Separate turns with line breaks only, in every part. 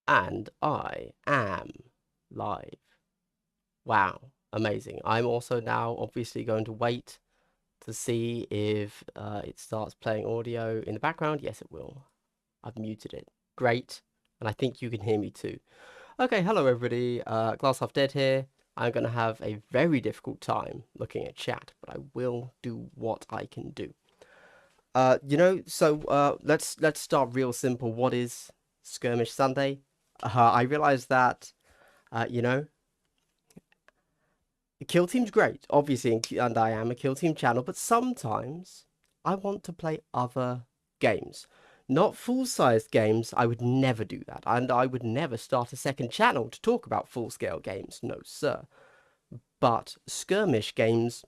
And I am live. Wow, amazing. I'm also now obviously going to wait to see if it starts playing audio in the background. Yes, it will. I've muted it. Great. And I think you can hear me too. Okay, hello everybody. Glass Half Dead here. I'm going to have a very difficult time looking at chat, but I will do what I can do. Let's start real simple. What is Skirmish Sunday? I realized that, you know, the Kill Team's great, obviously, and I am a Kill Team channel, but sometimes I want to play other games. Not full-sized games, I would never do that, and I would never start a second channel to talk about full-scale games, no sir. But Skirmish games,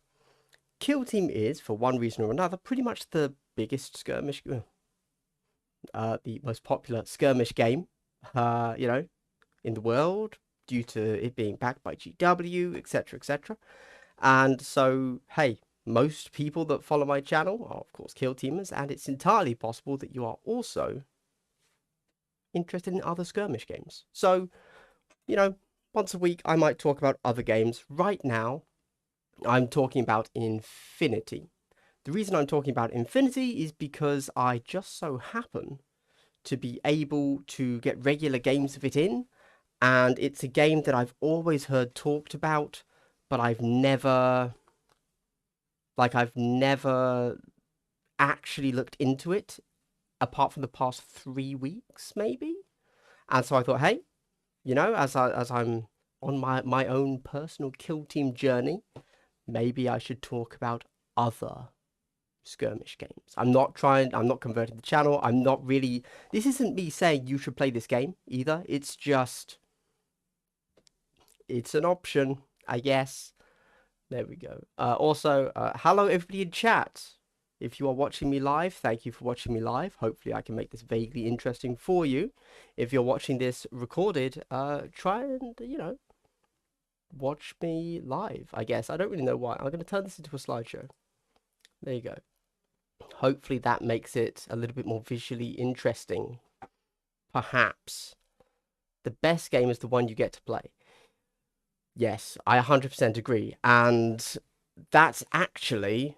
Kill Team is, for one reason or another, pretty much the biggest Skirmish, the most popular Skirmish game, in the world, due to it being backed by GW, etc., etc. And so, hey, most people that follow my channel are, of course, Kill Teamers, and it's entirely possible that you are also interested in other Skirmish games. So, once a week, I might talk about other games. Right now, I'm talking about Infinity. The reason I'm talking about Infinity is because I just so happen to be able to get regular games of it in, and it's a game that I've always heard talked about, but I've never actually looked into it, apart from the past 3 weeks, maybe. And so I thought, hey, as I'm on my own personal Kill Team journey, maybe I should talk about other Skirmish games. I'm not converting the channel. This isn't me saying you should play this game either. It's just, it's an option, I guess. There we go. Also, hello everybody in chat. If you are watching me live, thank you for watching me live. Hopefully I can make this vaguely interesting for you. If you're watching this recorded, try and, watch me live, I guess. I don't really know why. I'm going to turn this into a slideshow. There you go. Hopefully that makes it a little bit more visually interesting. Perhaps. The best game is the one you get to play. Yes, I 100% agree. And that's actually...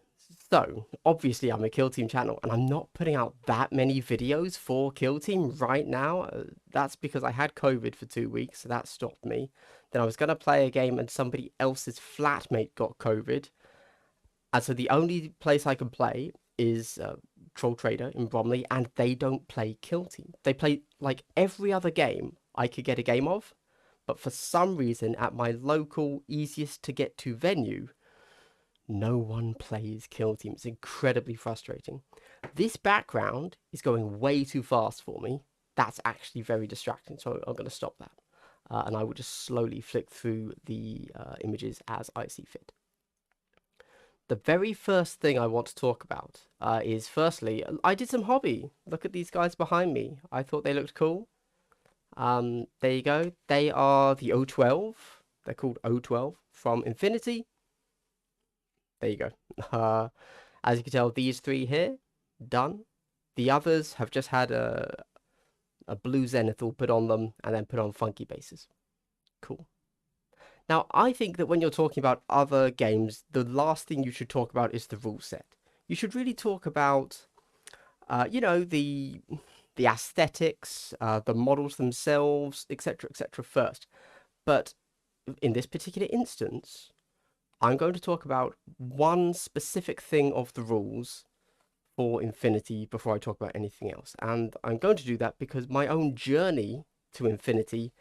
So, obviously I'm a Kill Team channel, and I'm not putting out that many videos for Kill Team right now. That's because I had COVID for 2 weeks, so that stopped me. Then I was going to play a game, and somebody else's flatmate got COVID. And so the only place I can play is Troll Trader in Bromley, and they don't play Kill Team. They play, like, every other game I could get a game of, but for some reason, at my local, easiest to get to venue, no one plays Kill Team. It's incredibly frustrating. This background is going way too fast for me. That's actually very distracting, so I'm going to stop that. And I will just slowly flick through the images as I see fit. The very first thing I want to talk about is, firstly, I did some hobby. Look at these guys behind me. I thought they looked cool. There you go. They are the O12. They're called O12 from Infinity. There you go. As you can tell, these three here, done. The others have just had a blue zenithal put on them and then put on funky bases. Cool. Now, I think that when you're talking about other games, the last thing you should talk about is the rule set. You should really talk about, the aesthetics, the models themselves, etc., etc. first. But in this particular instance, I'm going to talk about one specific thing of the rules for Infinity before I talk about anything else. And I'm going to do that because my own journey to Infinity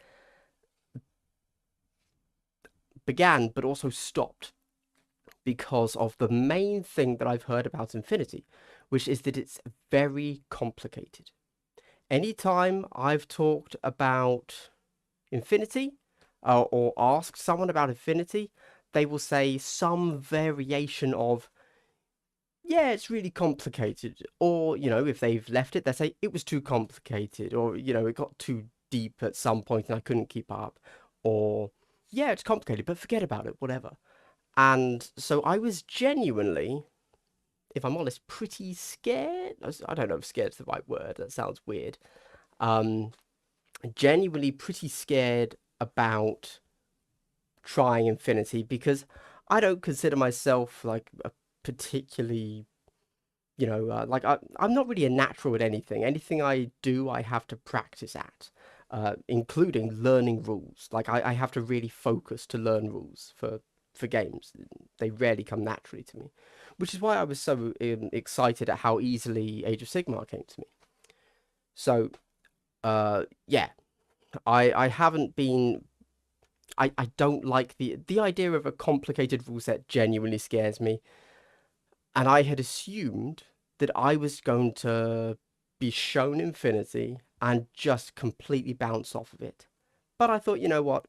began but also stopped because of the main thing that I've heard about Infinity, which is that it's very complicated. Anytime I've talked about Infinity or asked someone about Infinity, they will say some variation of, yeah, it's really complicated. Or, if they've left it, they say it was too complicated. Or, it got too deep at some point and I couldn't keep up. Or, yeah, it's complicated, but forget about it, whatever. And so I was genuinely, if I'm honest, pretty scared. I don't know if scared's the right word. That sounds weird. genuinely pretty scared about trying Infinity because I don't consider myself like a particularly, like I'm not really a natural at anything. Anything I do, I have to practice at, including learning rules. Like I have to really focus to learn rules for games. They rarely come naturally to me, which is why I was so excited at how easily Age of Sigmar came to me. So, yeah, I haven't been. I don't like the idea of a complicated rule set genuinely scares me. And I had assumed that I was going to be shown Infinity and just completely bounce off of it. But I thought, you know what?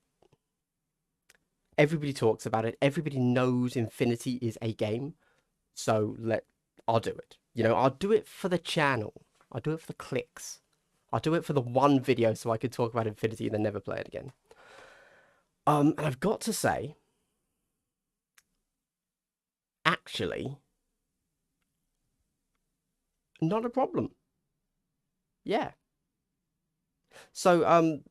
Everybody talks about it. Everybody knows Infinity is a game. So I'll do it. I'll do it for the channel. I'll do it for the clicks. I'll do it for the one video so I could talk about Infinity and then never play it again. And I've got to say, actually, not a problem. Yeah. So,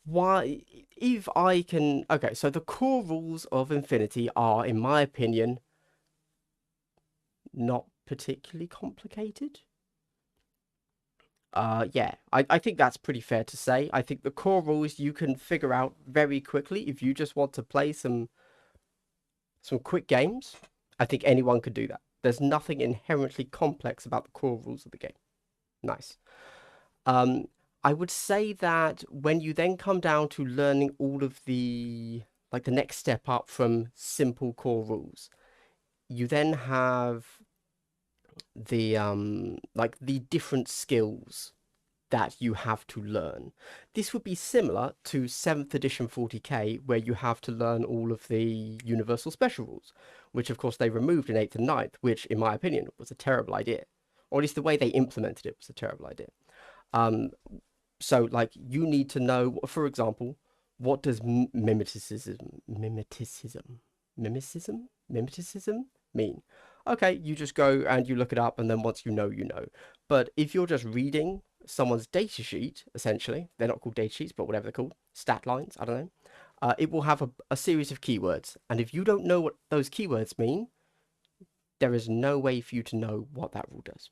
why, if I can, okay, so the core rules of Infinity are, in my opinion, not particularly complicated. Yeah, I think that's pretty fair to say. I think the core rules you can figure out very quickly if you just want to play some quick games. I think anyone could do that. There's nothing inherently complex about the core rules of the game. Nice. Um, I would say that when you then come down to learning all of the next step up from simple core rules, you then have the the different skills that you have to learn. This would be similar to 7th edition 40k, where you have to learn all of the universal special rules, which of course they removed in 8th and 9th, which in my opinion was a terrible idea. Or at least the way they implemented it was a terrible idea. So like you need to know, for example, what does mimeticism mean? Okay, you just go and you look it up, and then once you know, you know. But if you're just reading someone's data sheet, essentially, they're not called data sheets, but whatever they're called, stat lines, I don't know, it will have a series of keywords. And if you don't know what those keywords mean, there is no way for you to know what that rule does.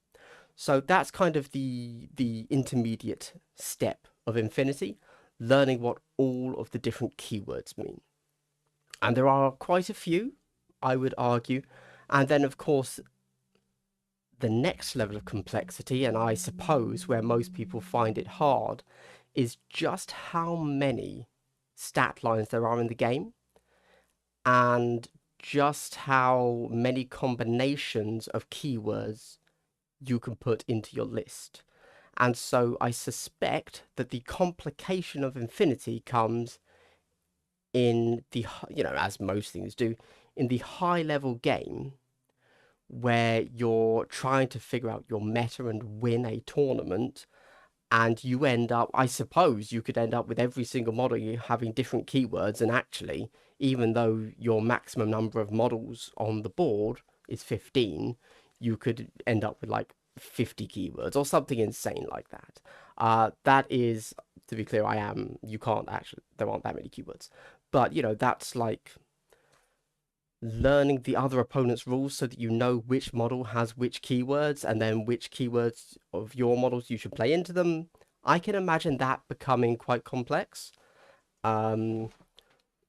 So that's kind of the intermediate step of Infinity, learning what all of the different keywords mean. And there are quite a few, I would argue. And then, of course, the next level of complexity, and I suppose where most people find it hard, is just how many stat lines there are in the game, and just how many combinations of keywords you can put into your list. And so I suspect that the complication of Infinity comes in the, as most things do, in the high level game where you're trying to figure out your meta and win a tournament. And you end up, I suppose you could end up with every single model you having different keywords. And actually, even though your maximum number of models on the board is 15, you could end up with like 50 keywords or something insane like that. That is, to be clear, you can't actually, there aren't that many keywords. But, that's like learning the other opponent's rules so that you know which model has which keywords and then which keywords of your models you should play into them. I can imagine that becoming quite complex.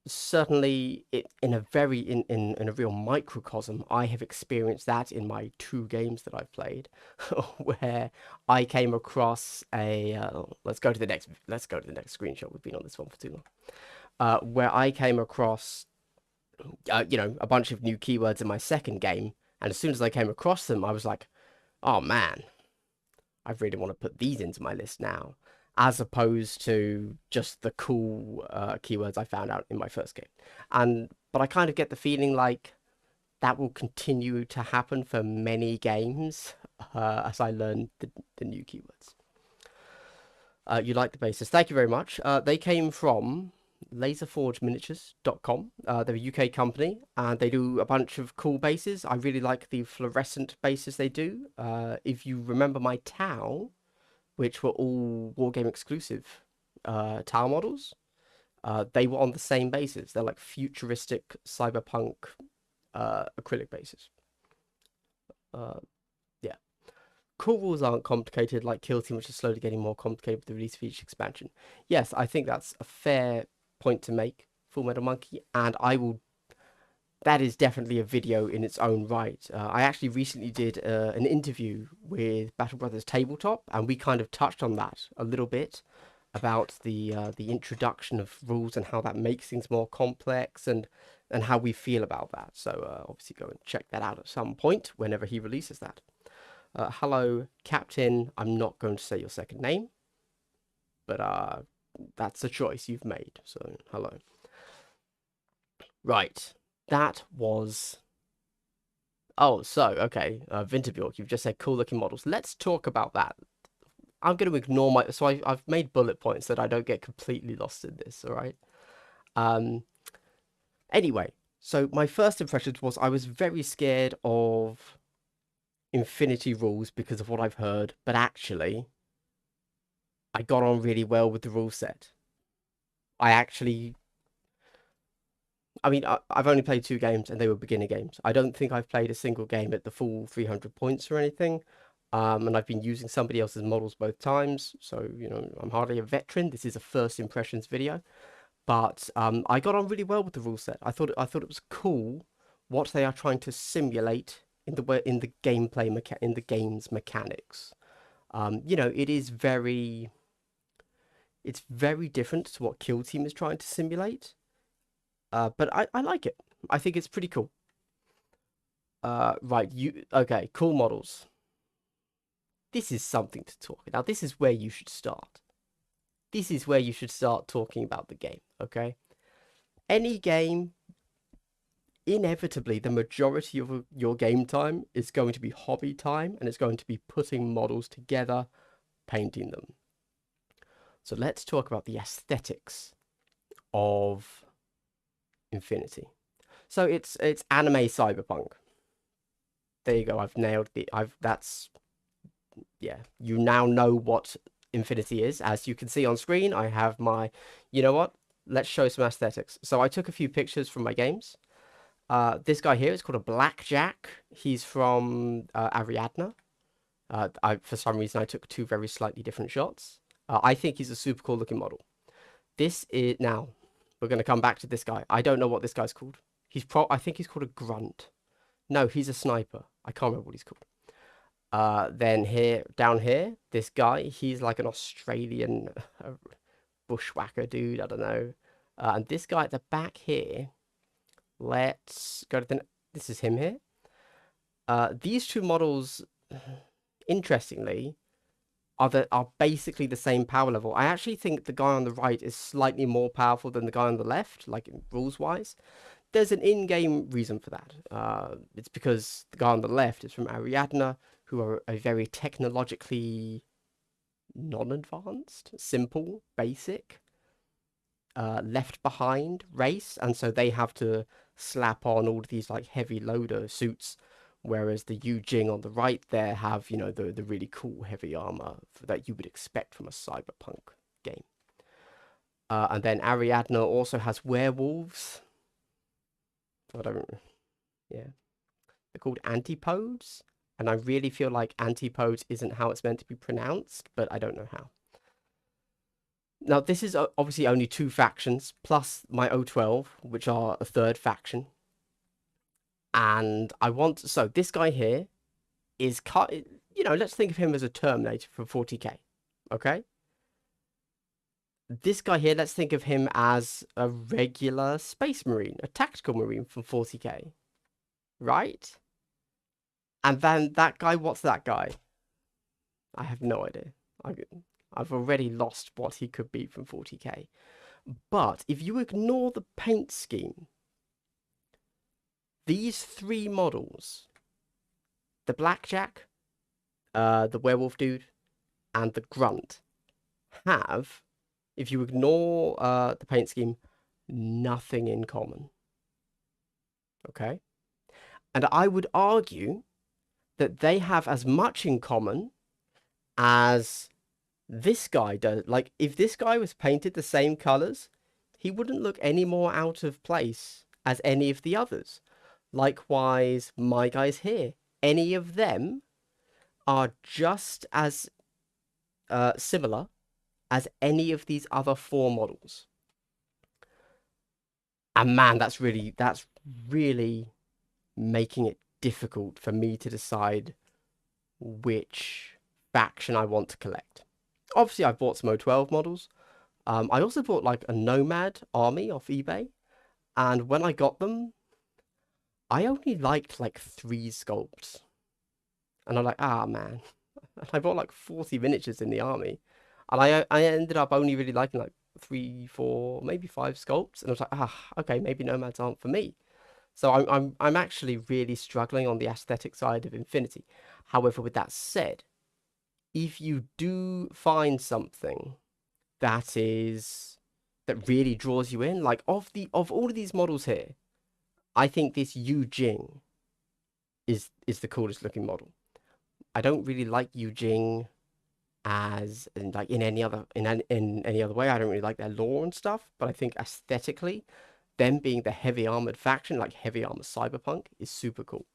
Certainly in a real microcosm, I have experienced that in my 2 games that I've played, where I came across let's go to the next screenshot. We've been on this one for too long. Where I came across a bunch of new keywords in my second game, and as soon as I came across them, I was like, oh man, I really want to put these into my list now, as opposed to just the cool keywords I found out in my first game. But I kind of get the feeling like that will continue to happen for many games as I learn the new keywords. You like the bases. Thank you very much. They came from laserforgeminiatures.com. They're a UK company, and they do a bunch of cool bases. I really like the fluorescent bases they do. If you remember my Tau, which were all Wargame exclusive tile models, they were on the same basis. They're like futuristic cyberpunk acrylic bases. Yeah. Core rules aren't complicated like Kill Team, which is slowly getting more complicated with the release of each expansion. Yes, I think that's a fair point to make, Full Metal Monkey, and that is definitely a video in its own right. I actually recently did an interview with Battle Brothers Tabletop, and we kind of touched on that a little bit about the introduction of rules and how that makes things more complex and how we feel about that. So obviously go and check that out at some point whenever he releases that. Hello, Captain. I'm not going to say your second name, but that's a choice you've made. So hello. Right. That was... Oh, so, okay. Vinterbjork, you've just said cool looking models. Let's talk about that. I'm going to ignore my... So I've made bullet points that I don't get completely lost in this, all right? Anyway, so my first impressions was I was very scared of Infinity rules because of what I've heard, but actually, I got on really well with the rule set. I mean, I've only played 2 games and they were beginner games. I don't think I've played a single game at the full 300 points or anything. And I've been using somebody else's models both times. So, you know, I'm hardly a veteran. This is a first impressions video. But I got on really well with the rule set. I thought it was cool what they are trying to simulate in the gameplay in the game's mechanics. You know, it's very different to what Kill Team is trying to simulate. But I like it. I think it's pretty cool. Right, okay, cool models. This is something to talk about. Now, this is where you should start. This is where you should start talking about the game, okay? Any game, inevitably, the majority of your game time is going to be hobby time, and it's going to be putting models together, painting them. So let's talk about the aesthetics of Infinity. So it's anime cyberpunk. There you go. I've nailed the. Yeah. You now know what Infinity is. As you can see on screen, I have my. You know what? Let's show some aesthetics. So I took a few pictures from my games. This guy here is called a Blackjack. He's from Ariadna. For some reason, I took 2 very slightly different shots. I think he's a super cool looking model. This is now. We're going to come back to this guy. I don't know what this guy's called. I think he's called a grunt. No, he's a sniper. I can't remember what he's called. Then down here, this guy, he's like an Australian bushwhacker dude. I don't know. And this guy at the back here, let's go to this is him here. These 2 models, interestingly, are basically the same power level. I actually think the guy on the right is slightly more powerful than the guy on the left, like rules-wise. There's an in-game reason for that. It's because the guy on the left is from Ariadna, who are a very technologically non-advanced, simple, basic, left-behind race, and so they have to slap on all of these like heavy loader suits, whereas the Yu Jing on the right there have, you know, the really cool heavy armor that you would expect from a cyberpunk game. And then Ariadna also has werewolves. Yeah. They're called antipodes, and I really feel like antipodes isn't how it's meant to be pronounced, but I don't know how. Now, this is obviously only 2 factions, plus my O12, which are a 3rd faction. And so this guy here is, you know, let's think of him as a Terminator from 40k, okay? This guy here, let's think of him as a regular Space Marine, a tactical Marine from 40k, right? And then that guy, what's that guy? I have no idea. I've already lost what he could be from 40k. But if you ignore the paint scheme, these 3 models, the Blackjack, the Werewolf Dude, and the Grunt, have, if you ignore the paint scheme, nothing in common. Okay? And I would argue that they have as much in common as This guy does, like, if this guy was painted the same colors, he wouldn't look any more out of place as any of the others. Likewise, my guys here, any of them are just as similar as any of these other four models. And man, that's really making it difficult for me to decide which faction I want to collect. Obviously, I've bought some O12 models. I also bought like a Nomad army off eBay, and when I got them, I only liked like 3 sculpts, and I'm like, ah man, and I bought like 40 miniatures in the army, and I ended up only really liking like 3, 4, maybe 5 sculpts, and I was like, ah, okay, maybe Nomads aren't for me. So I'm actually really struggling on the aesthetic side of Infinity. However, with that said, if you do find something that really draws you in, like of all of these models here, I think this Yu Jing is the coolest looking model. I don't really like Yu Jing as in any other way. I don't really like their lore and stuff, but I think aesthetically, them being the heavy armored faction, like heavy armor cyberpunk, is super cool.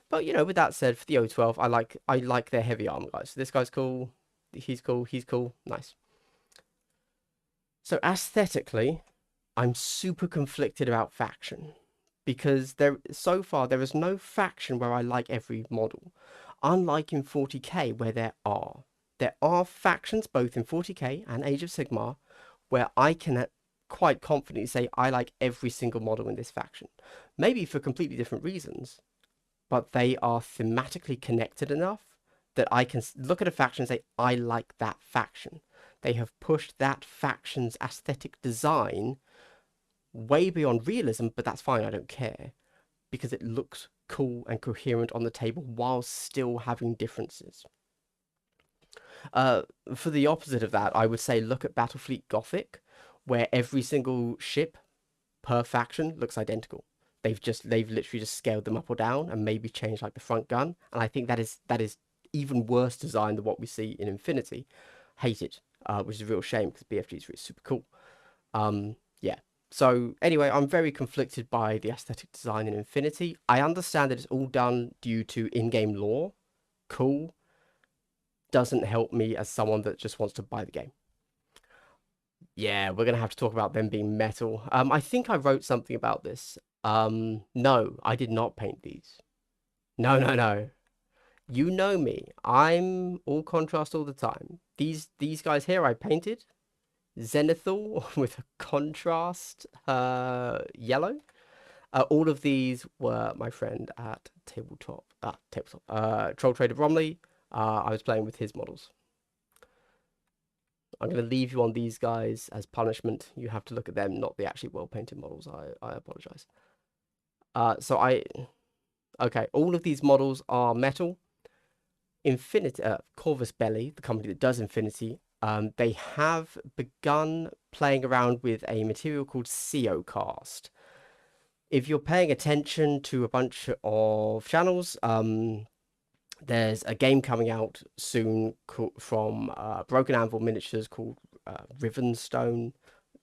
But with that said, for the O12, I like their heavy armor guys. So this guy's cool. He's cool. He's cool. Nice. So aesthetically, I'm super conflicted about faction because so far there is no faction where I like every model. Unlike in 40k where there are factions both in 40k and Age of Sigmar where I can quite confidently say I like every single model in this faction. Maybe for completely different reasons, but they are thematically connected enough that I can look at a faction and say I like that faction. They have pushed that faction's aesthetic design way beyond realism, but that's fine, I don't care, because it looks cool and coherent on the table while still having differences. Uh, for the opposite of that, I would say look at Battlefleet Gothic, where every single ship per faction looks identical. They've literally just scaled them up or down and maybe changed like the front gun, and I think that is even worse design than what we see in Infinity. Hate it, which is a real shame because BFG is really super cool. Yeah. So anyway, I'm very conflicted by the aesthetic design in Infinity. I understand that it's all done due to in-game lore. Cool. Doesn't help me as someone that just wants to buy the game. Yeah, we're gonna have to talk about them being metal. I think I wrote something about this. No, I did not paint these. No, no, no. You know me. I'm all contrast all the time. These guys here I painted. Zenithal with a contrast yellow. All of these were my friend at Troll Trader Bromley. I was playing with his models. I'm going to leave you on these guys as punishment. You have to look at them, not the actually well-painted models. I apologize. Okay, all of these models are metal. Infinity, Corvus Belli, the company that does Infinity, they have begun playing around with a material called COcast. If you're paying attention to a bunch of channels, there's a game coming out soon from Broken Anvil Miniatures called Rivenstone.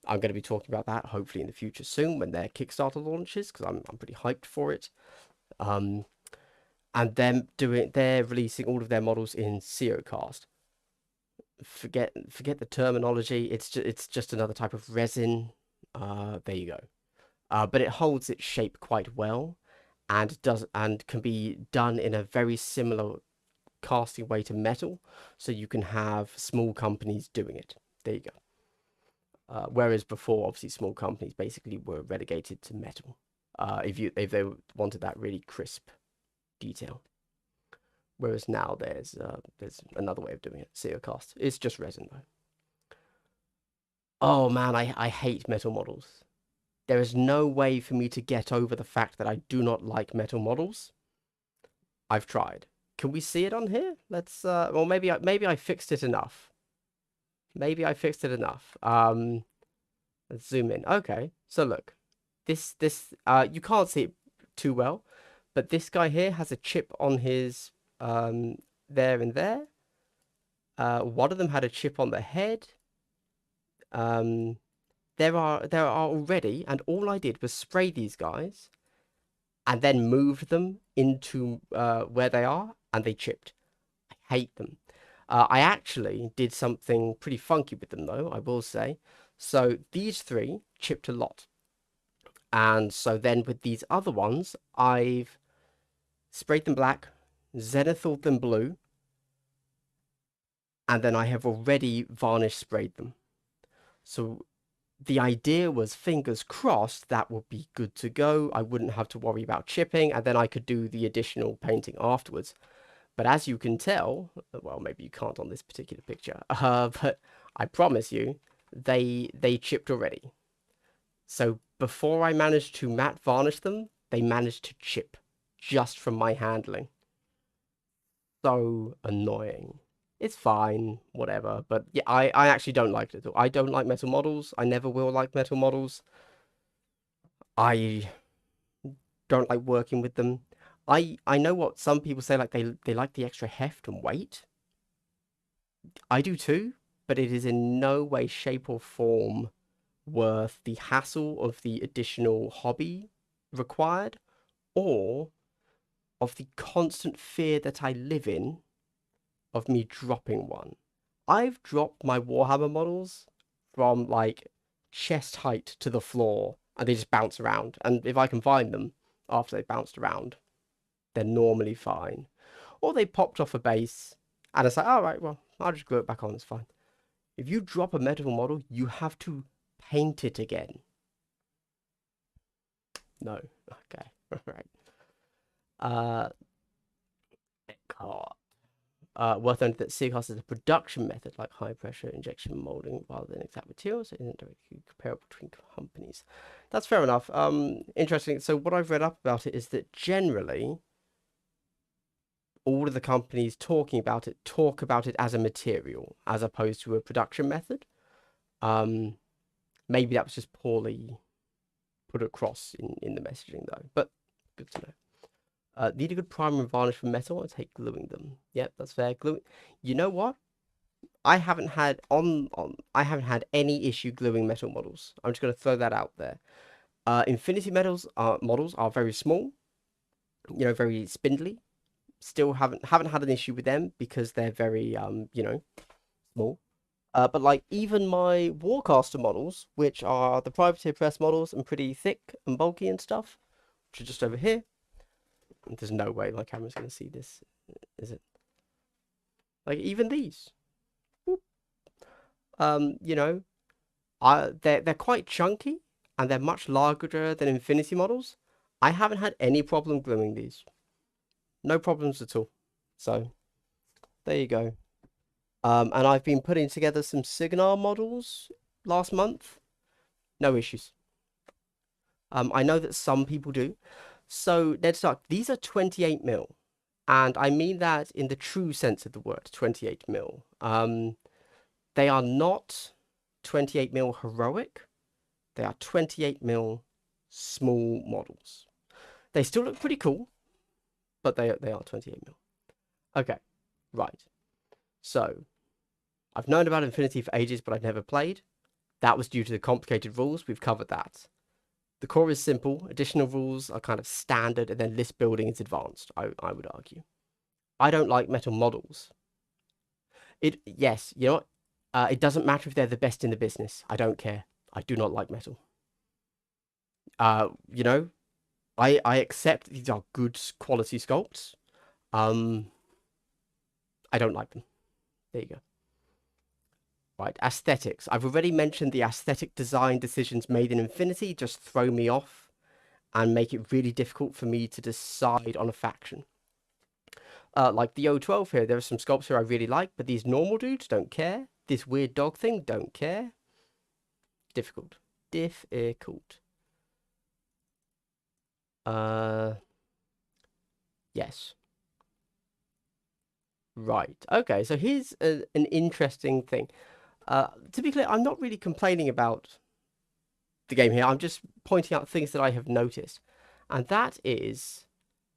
I'm going to be talking about that hopefully in the future soon when their Kickstarter launches because I'm pretty hyped for it. And they're releasing all of their models in COcast. Forget the terminology. It's just another type of resin. There you go. But it holds its shape quite well, and can be done in a very similar casting way to metal. So you can have small companies doing it. There you go. Whereas before, obviously, small companies basically were relegated to metal. If they wanted that really crisp detail. Whereas now there's another way of doing it. COcast. It's just resin though. Oh man, I hate metal models. There is no way for me to get over the fact that I do not like metal models. I've tried. Can we see it on here? Let's well maybe I fixed it enough. Maybe I fixed it enough. Let's zoom in. Okay. So look. This you can't see it too well, but this guy here has a chip on his there and there. One of them had a chip on the head. There are already, and all I did was spray these guys and then moved them into where they are, and they chipped. I hate them. I actually did something pretty funky with them, though, I will say. So these three chipped a lot. And so then with these other ones, I've sprayed them black, zenithalled them blue, and then I have already varnish sprayed them. So the idea was, fingers crossed, that would be good to go. I wouldn't have to worry about chipping, and then I could do the additional painting afterwards. But as you can tell, well, maybe you can't on this particular picture, but I promise you, they chipped already. So before I managed to matte varnish them, they managed to chip just from my handling. So annoying. It's fine, whatever. But yeah, I actually don't like it at all. I don't like metal models. I never will like metal models. I don't like working with them. I know what some people say, like they like the extra heft and weight. I do too, but it is in no way, shape, or form worth the hassle of the additional hobby required, or of the constant fear that I live in of me dropping one. I've dropped my Warhammer models from like chest height to the floor, and they just bounce around. And if I can find them after they bounced around, they're normally fine. Or they popped off a base, and it's like, all right, well, I'll just glue it back on, it's fine. If you drop a metal model, you have to paint it again. No. Okay. Right. Worth noting that Seagrass is a production method like high pressure injection molding rather than exact materials, so it isn't directly comparable between companies. That's fair enough. Interesting. So what I've read up about it is that generally all of the companies talking about it talk about it as a material as opposed to a production method. Maybe that was just poorly put across in the messaging though, but good to know. Need a good primer and varnish for metal. I take gluing them. Yep, that's fair. Glue. You know what? I haven't had I haven't had any issue gluing metal models. I'm just gonna throw that out there. Infinity models are very small. You know, very spindly. Still haven't had an issue with them because they're very you know, small. But like even my Warcaster models, which are the privateer press models and pretty thick and bulky and stuff, which are just over here. There's no way my camera's going to see this, is it? Like even these, you know, they're quite chunky and they're much larger than Infinity models. I haven't had any problem gluing these, no problems at all. So there you go. And I've been putting together some Signar models last month, no issues. I know that some people do. So let's start. These are 28 mil. And I mean that in the true sense of the word, 28 mil. They are not 28 mil heroic. They are 28 mil small models. They still look pretty cool, but they are 28 mil. Okay, right. So I've known about Infinity for ages, but I've never played. That was due to the complicated rules. We've covered that. The core is simple. Additional rules are kind of standard, and then list building is advanced, I would argue. I don't like metal models. Yes, you know what? It doesn't matter if they're the best in the business. I don't care. I do not like metal. You know, I accept these are good quality sculpts. I don't like them. There you go. Right, aesthetics. I've already mentioned the aesthetic design decisions made in Infinity just throw me off and make it really difficult for me to decide on a faction. Like the O12 here, there are some sculpts here I really like, but these normal dudes don't care. This weird dog thing, don't care. Difficult. Difficult. Yes. Right. Okay, so here's an interesting thing. To be clear, I'm not really complaining about the game here. I'm just pointing out things that I have noticed. And that is,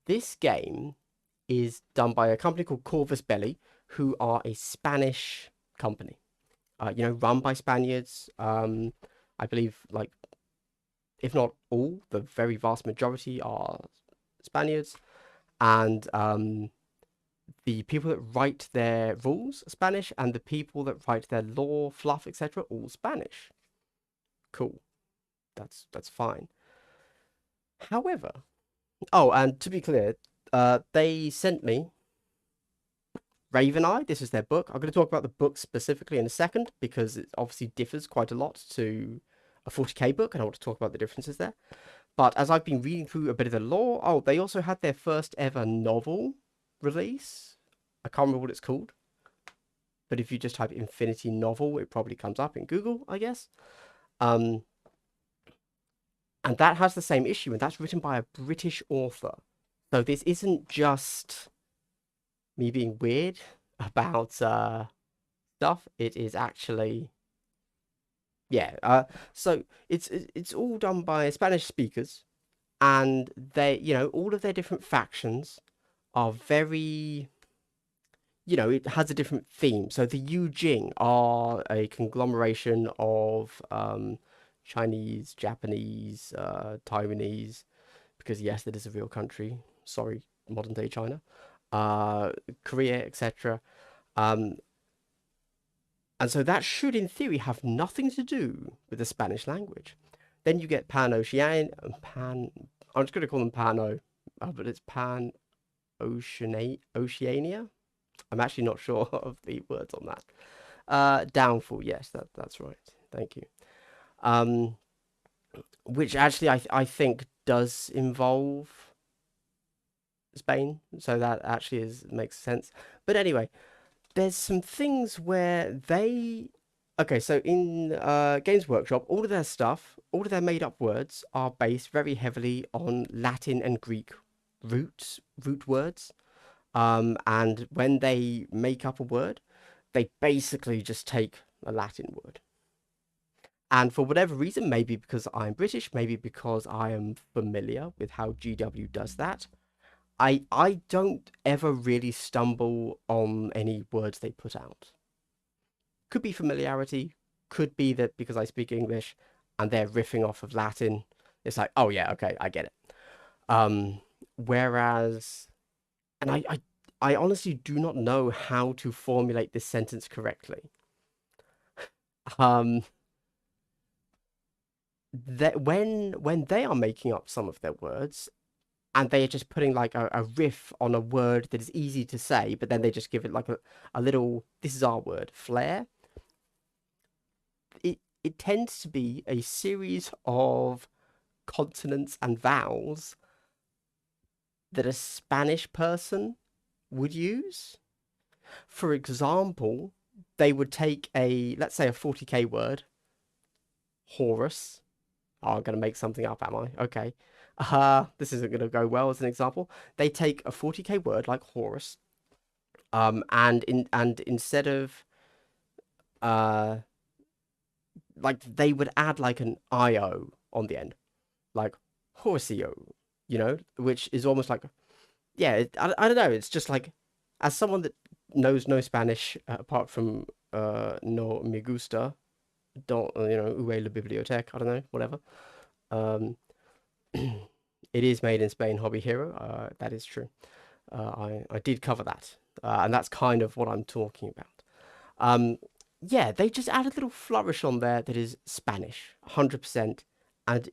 this game is done by a company called Corvus Belli, who are a Spanish company, you know, run by Spaniards. I believe, like, if not all, the very vast majority are Spaniards, and the people that write their rules are Spanish, and the people that write their lore, fluff, etc., all Spanish. Cool, that's fine. However, oh, and to be clear, they sent me Raven Eye. This is their book. I'm going to talk about the book specifically in a second because it obviously differs quite a lot to a 40k book, and I want to talk about the differences there. But as I've been reading through a bit of the lore, oh, they also had their first ever novel release. I can't remember what it's called, but if you just type Infinity Novel, it probably comes up in Google, I guess. And that has the same issue, and that's written by a British author. So this isn't just me being weird about stuff. It is actually, yeah. So it's all done by Spanish speakers, and they, you know, all of their different factions are very, you know, it has a different theme. So the Yu Jing are a conglomeration of Chinese, Japanese, Taiwanese, because yes, that is a real country. Sorry, modern day China, Korea, etc. And so that should, in theory, have nothing to do with the Spanish language. Then you get I'm just going to call them Pano, but it's Oceania. I'm actually not sure of the words on that. Downfall, yes, that's right. Thank you. Which actually I think does involve Spain, so that actually makes sense. But anyway, there's some things where they, okay, so in Games Workshop, all of their stuff, all of their made-up words are based very heavily on Latin and Greek root words. And when they make up a word, they basically just take a Latin word. And for whatever reason, maybe because I'm British, maybe because I am familiar with how GW does that, I don't ever really stumble on any words they put out. Could be familiarity, could be that because I speak English and they're riffing off of Latin, it's like, oh yeah, okay, I get it. Whereas, and I honestly do not know how to formulate this sentence correctly. That when they are making up some of their words, and they are just putting like a riff on a word that is easy to say, but then they just give it like a little, this is our word, flair. It tends to be a series of consonants and vowels that a Spanish person would use. For example, they would take let's say a 40k word, Horus. Oh, I'm going to make something up, am I? Okay. This isn't going to go well as an example. They take a 40k word like Horus, and instead of like they would add like an io on the end, like Horsio, you know, which is almost like, yeah, I don't know. It's just like, as someone that knows no Spanish apart from no me gusta, don't, you know, ue la biblioteca, I don't know, whatever. It is made in Spain, Hobby Hero. That is true. I did cover that, and that's kind of what I'm talking about. Yeah, they just add a little flourish on there that is Spanish, 100%, and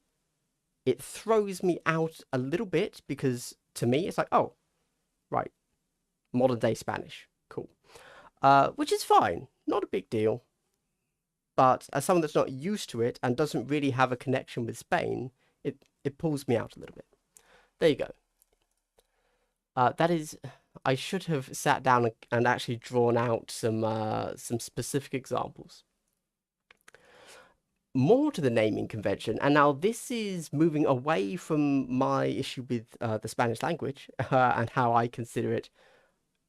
it throws me out a little bit because to me it's like, oh, right, modern day Spanish, cool, which is fine, not a big deal. But as someone that's not used to it and doesn't really have a connection with Spain, it pulls me out a little bit. There you go. That is, I should have sat down and actually drawn out some specific examples. More to the naming convention, and now this is moving away from my issue with the Spanish language and how I consider it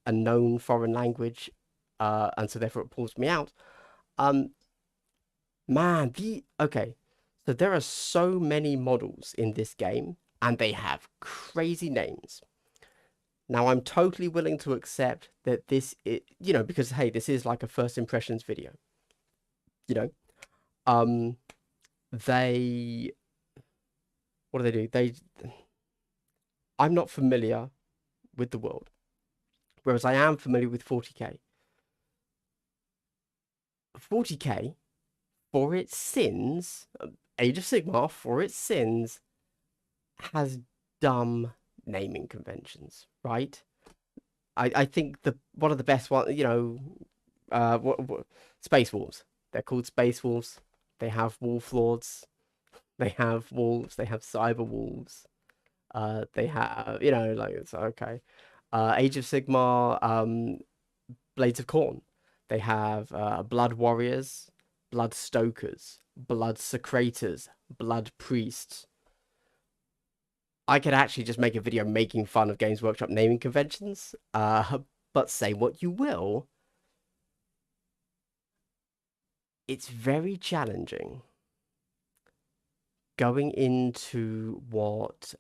a known foreign language, and so therefore it pulls me out. Man, okay, so there are so many models in this game, and they have crazy names. Now, I'm totally willing to accept that this, you know, because hey, this is like a first impressions video. You know, um, they, what do they do? I'm not familiar with the world, whereas I am familiar with 40k. 40k, for its sins, Age of Sigmar, for its sins, has dumb naming conventions, right? I think one of the best one, you know, Space Wolves. They're called Space Wolves. They have Wolf Lords. They have wolves. They have cyber wolves. They have, you know, like it's okay. Age of Sigmar, Blades of Corn. They have Blood Warriors, Blood Stokers, Blood Secretors, Blood Priests. I could actually just make a video making fun of Games Workshop naming conventions. But say what you will, it's very challenging going into what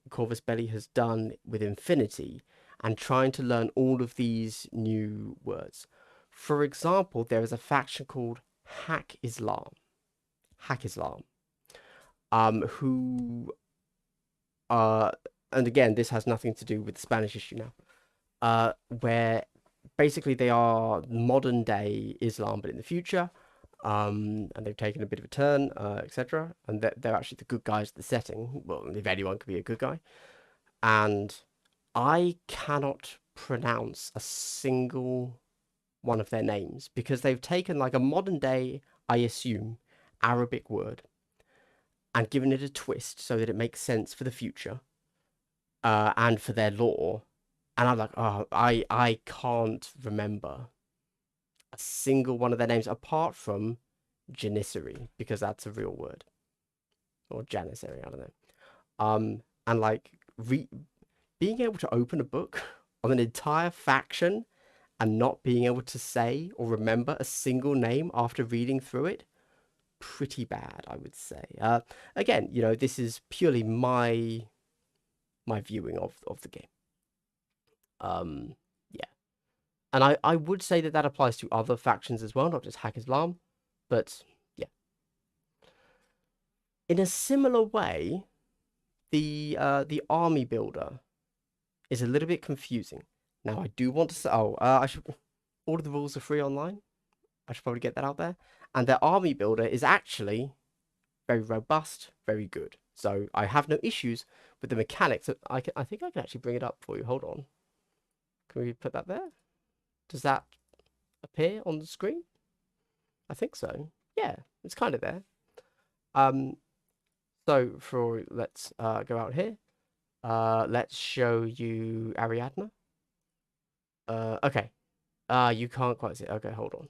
Corvus Belli has done with Infinity and trying to learn all of these new words. For example, there is a faction called Hack Islam, who and again, this has nothing to do with the Spanish issue now, where basically they are modern day Islam, but in the future. And they've taken a bit of a turn, etc. And they're actually the good guys of the setting. Well, if anyone could be a good guy. And I cannot pronounce a single one of their names because they've taken like a modern day, I assume, Arabic word and given it a twist so that it makes sense for the future, and for their lore. And I'm like, oh, I can't remember a single one of their names apart from Janissary, because that's a real word. Or Janissary, I don't know. And like being able to open a book on an entire faction and not being able to say or remember a single name after reading through it, pretty bad, I would say. Again, you know, this is purely my viewing of the game. Yeah. And I would say that applies to other factions as well, not just Hack Islam, but yeah. In a similar way, the army builder is a little bit confusing. Now, I do want to say, I should, all of the rules are free online. I should probably get that out there. And their army builder is actually very robust, very good. So I have no issues with the mechanics. I think I can actually bring it up for you. Hold on. Can we put that there? Does that appear on the screen? I think so. Yeah, it's kind of there. So let's go out here. Let's show you Ariadna. Okay. You can't quite see it. Okay, hold on.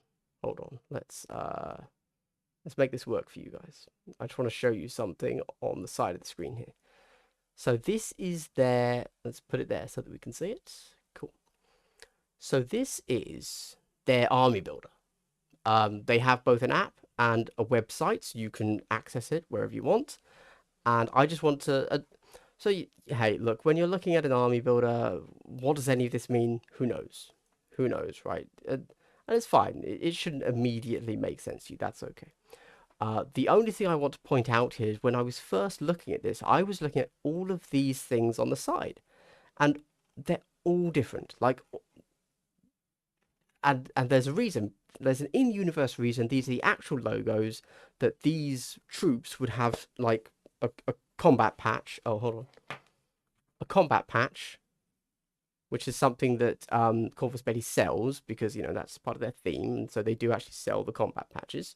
Let's make this work for you guys. I just want to show you something on the side of the screen here. So this is let's put it there so that we can see it. Cool. So this is their army builder. They have both an app and a website, so you can access it wherever you want. And I just want to, hey, look, when you're looking at an army builder, what does any of this mean? Who knows? Who knows, right? And it's fine. It shouldn't immediately make sense to you. That's okay. The only thing I want to point out here is when I was first looking at this, I was looking at all of these things on the side, and they're all different. Like, and there's a reason. There's an in-universe reason. These are the actual logos that these troops would have, like a combat patch. Oh, hold on. A combat patch, which is something that Corvus Belli sells because, you know, that's part of their theme. And so they do actually sell the combat patches.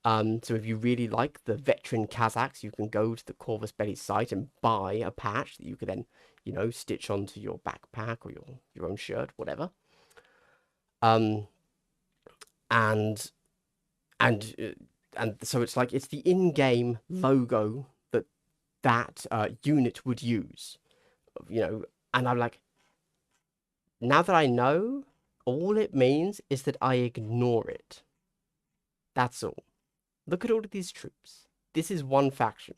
So if you really like the veteran Kazakhs, you can go to the Corvus Belli site and buy a patch that you could then, you know, stitch onto your backpack or your own shirt, whatever. And so it's like it's the in-game logo that unit would use, you know. And I'm like, now that I know, all it means is that I ignore it. That's all. Look at all of these troops. This is one faction.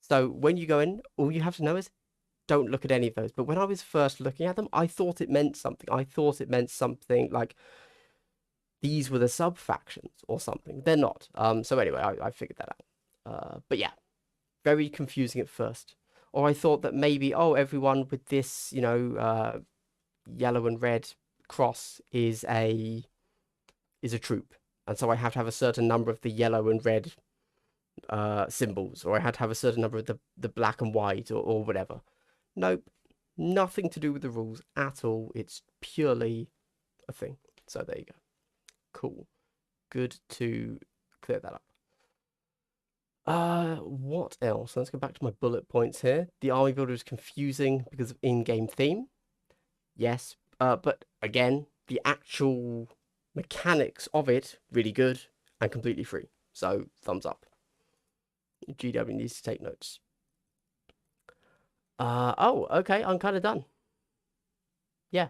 So when you go in, all you have to know is don't look at any of those. But when I was first looking at them, I thought it meant something. I thought it meant something like these were the sub factions or something. They're not. So anyway, I figured that out. But yeah, very confusing at first. Or I thought that maybe, oh, everyone with this, you know, yellow and red cross is a troop, and so I have to have a certain number of the yellow and red symbols, or I had to have a certain number of the black and white, or whatever. Nope, nothing to do with the rules at all. It's purely a thing. So there you go. Cool. Good to clear that up. What else? Let's go back to my bullet points here. The army builder is confusing because of in-game theme. Yes, but again, the actual mechanics of it, really good and completely free. So, thumbs up. GW needs to take notes. Oh, okay, I'm kind of done. Yeah.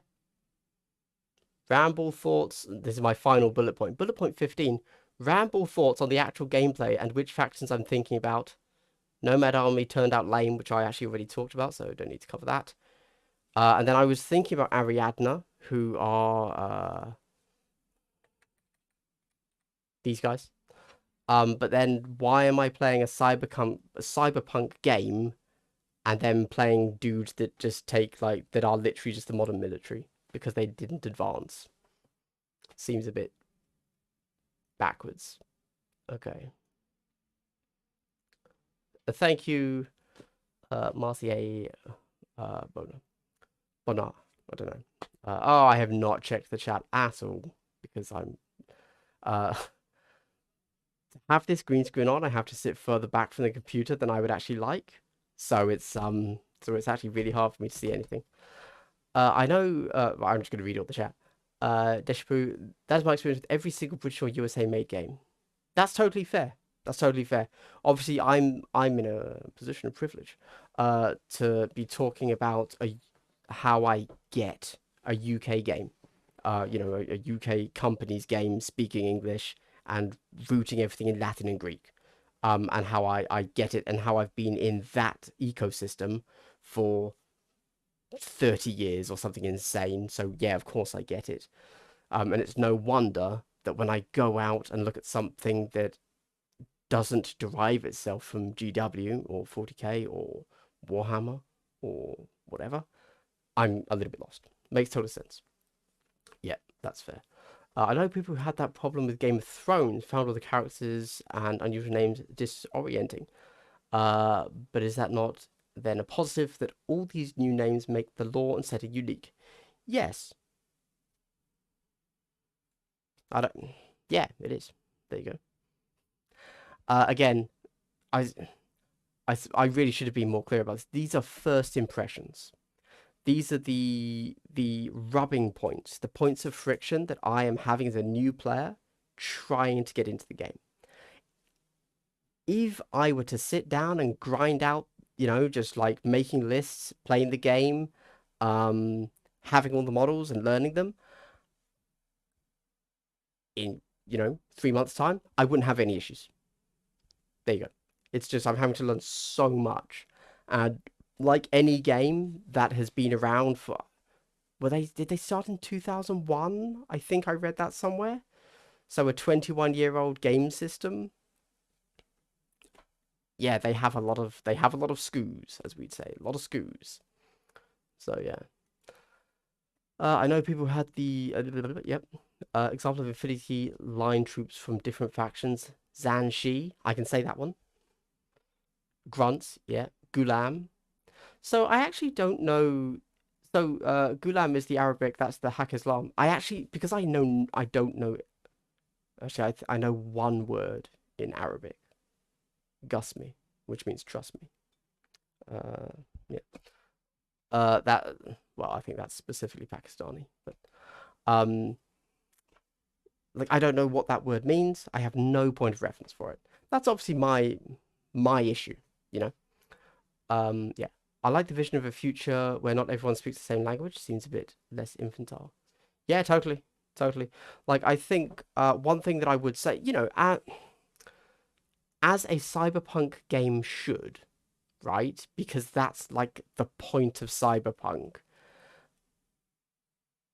Ramble thoughts. This is my final bullet point. Bullet point 15. Ramble thoughts on the actual gameplay and which factions I'm thinking about. Nomad Army turned out lame, which I actually already talked about, so I don't need to cover that. And then I was thinking about Ariadna, who are these guys. But then why am I playing a cyberpunk game and then playing dudes that just take, like, that are literally just the modern military because they didn't advance? Seems a bit backwards. Okay. Thank you, Marcier Bona. Bona. I don't know. Oh, I have not checked the chat at all because I'm to have this green screen on, I have to sit further back from the computer than I would actually like. So it's actually really hard for me to see anything. I know. I'm just gonna read all the chat. Deshapu, that's my experience with every single British or USA made game. That's totally fair. That's totally fair. Obviously, I'm in a position of privilege, to be talking about how I get a UK game, you know, a UK company's game speaking English and rooting everything in Latin and Greek, and how I get it and how I've been in that ecosystem for 30 years or something insane. So yeah, of course I get it. And it's no wonder that when I go out and look at something that doesn't derive itself from GW or 40k or Warhammer or whatever, I'm a little bit lost. Makes total sense. Yeah, that's fair. I know people who had that problem with Game of Thrones, found all the characters and unusual names disorienting. But is that not then a positive that all these new names make the lore and setting unique? Yes. Yeah, it is. There you go. Again, I really should have been more clear about this. These are first impressions. These are the rubbing points, the points of friction that I am having as a new player trying to get into the game. If I were to sit down and grind out, you know, just like making lists, playing the game, having all the models and learning them in, you know, 3 months' time, I wouldn't have any issues. There you go. It's just I'm having to learn so much. And like any game that has been around for, did they start in 2001? I think I read that somewhere. So a 21-year-old game system. Yeah, they have a lot of scoos, as we'd say, a lot of scoos. So yeah. I know people had the yep. Example of Infinity line troops from different factions. Zanshi, I can say that one. Grunts, yeah. Gulam. So I actually don't know. So Gulam is the Arabic. That's the Hak Islam. Because I don't know. Actually, I know one word in Arabic. Gusmi, which means trust me. Yeah. I think that's specifically Pakistani, but like I don't know what that word means. I have no point of reference for it. That's obviously my issue, you know. Yeah. I like the vision of a future where not everyone speaks the same language. Seems a bit less infantile. Yeah, totally. Like, I think one thing that I would say, you know, as a cyberpunk game should, right? Because that's like the point of cyberpunk.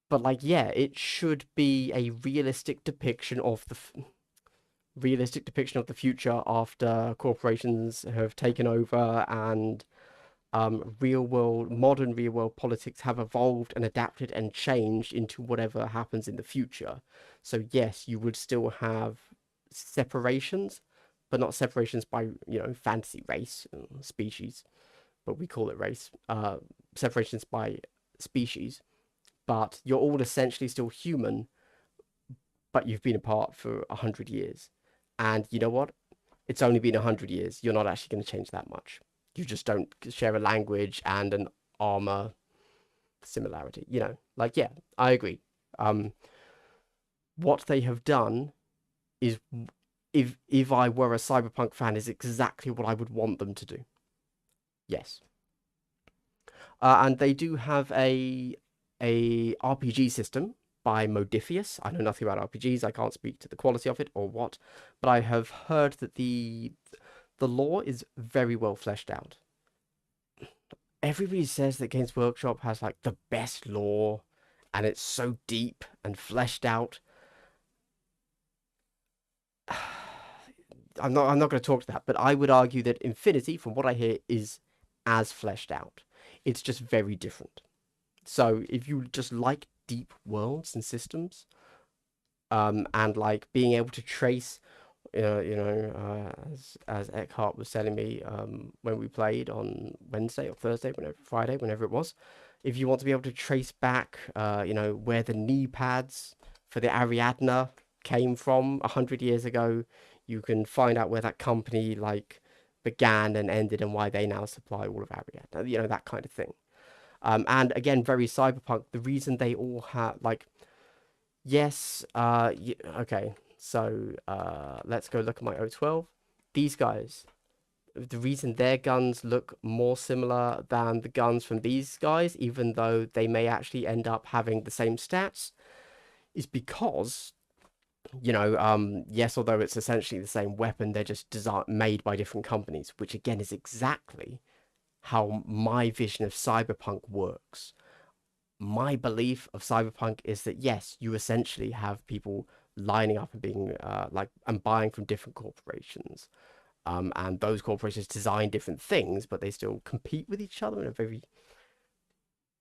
But like, yeah, it should be a realistic depiction of the future after corporations have taken over and modern real world politics have evolved and adapted and changed into whatever happens in the future. So yes, you would still have separations, but not separations by, fantasy race, species, but we call it race. Separations by species, but you're all essentially still human, but you've been apart for 100 years. And you know what? It's only been 100 years. You're not actually going to change that much. You just don't share a language and an armor similarity. Like, yeah, I agree. What they have done is, if I were a cyberpunk fan, is exactly what I would want them to do. Yes. And they do have a RPG system by Modifius. I know nothing about RPGs. I can't speak to the quality of it or what, but I have heard that the lore is very well fleshed out. Everybody says that Games Workshop has like the best lore and it's so deep and fleshed out. I'm not going to talk to that, but I would argue that Infinity, from what I hear, is as fleshed out. It's just very different. So if you just like deep worlds and systems, and like being able to trace, as Eckhart was telling me, when we played on Wednesday or Thursday, Friday, whenever it was, if you want to be able to trace back, where the knee pads for the Ariadne came from 100 years ago, you can find out where that company like began and ended and why they now supply all of Ariadne, that kind of thing. And again, very cyberpunk. The reason they all have like, yes, okay. So let's go look at my O12. These guys, the reason their guns look more similar than the guns from these guys, even though they may actually end up having the same stats, is because, yes, although it's essentially the same weapon, they're just made by different companies, which again is exactly how my vision of cyberpunk works. My belief of cyberpunk is that yes, you essentially have people lining up and being and buying from different corporations, and those corporations design different things, but they still compete with each other in a very,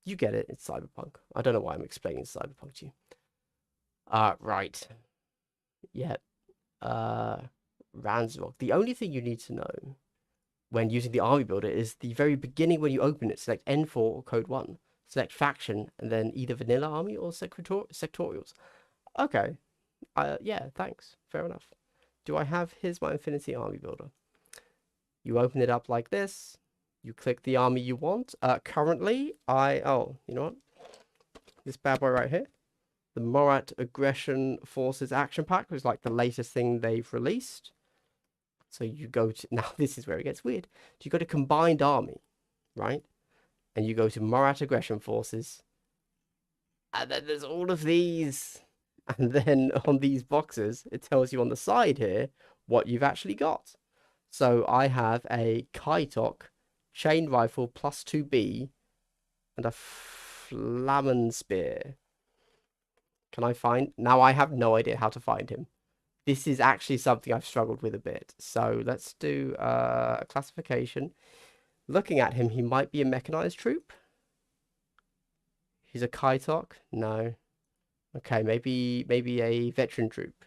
you get it, it's cyberpunk. I don't know why I'm explaining cyberpunk to you. Right, yeah. Ransrock. The only thing you need to know when using the army builder is the very beginning. When you open it, select N4 or code 1, select faction, and then either vanilla army or sectorials. Okay, yeah, thanks, fair enough. Do I have, here's my Infinity army builder. You open it up like this, you click the army you want. Currently you know what, this bad boy right here, the Morat Aggression Forces Action Pack, was like the latest thing they've released. So you go to, now this is where it gets weird. You go to Combined Army, right? And you go to Morat Aggression Forces. And then there's all of these. And then on these boxes, it tells you on the side here what you've actually got. So I have a Kaitok chain rifle plus 2B and a Flamen Spear. Can I find? Now I have no idea how to find him. This is actually something I've struggled with a bit. So let's do a classification. Looking at him, he might be a mechanized troop. He's a Kaitok? No. Okay, maybe a veteran troop.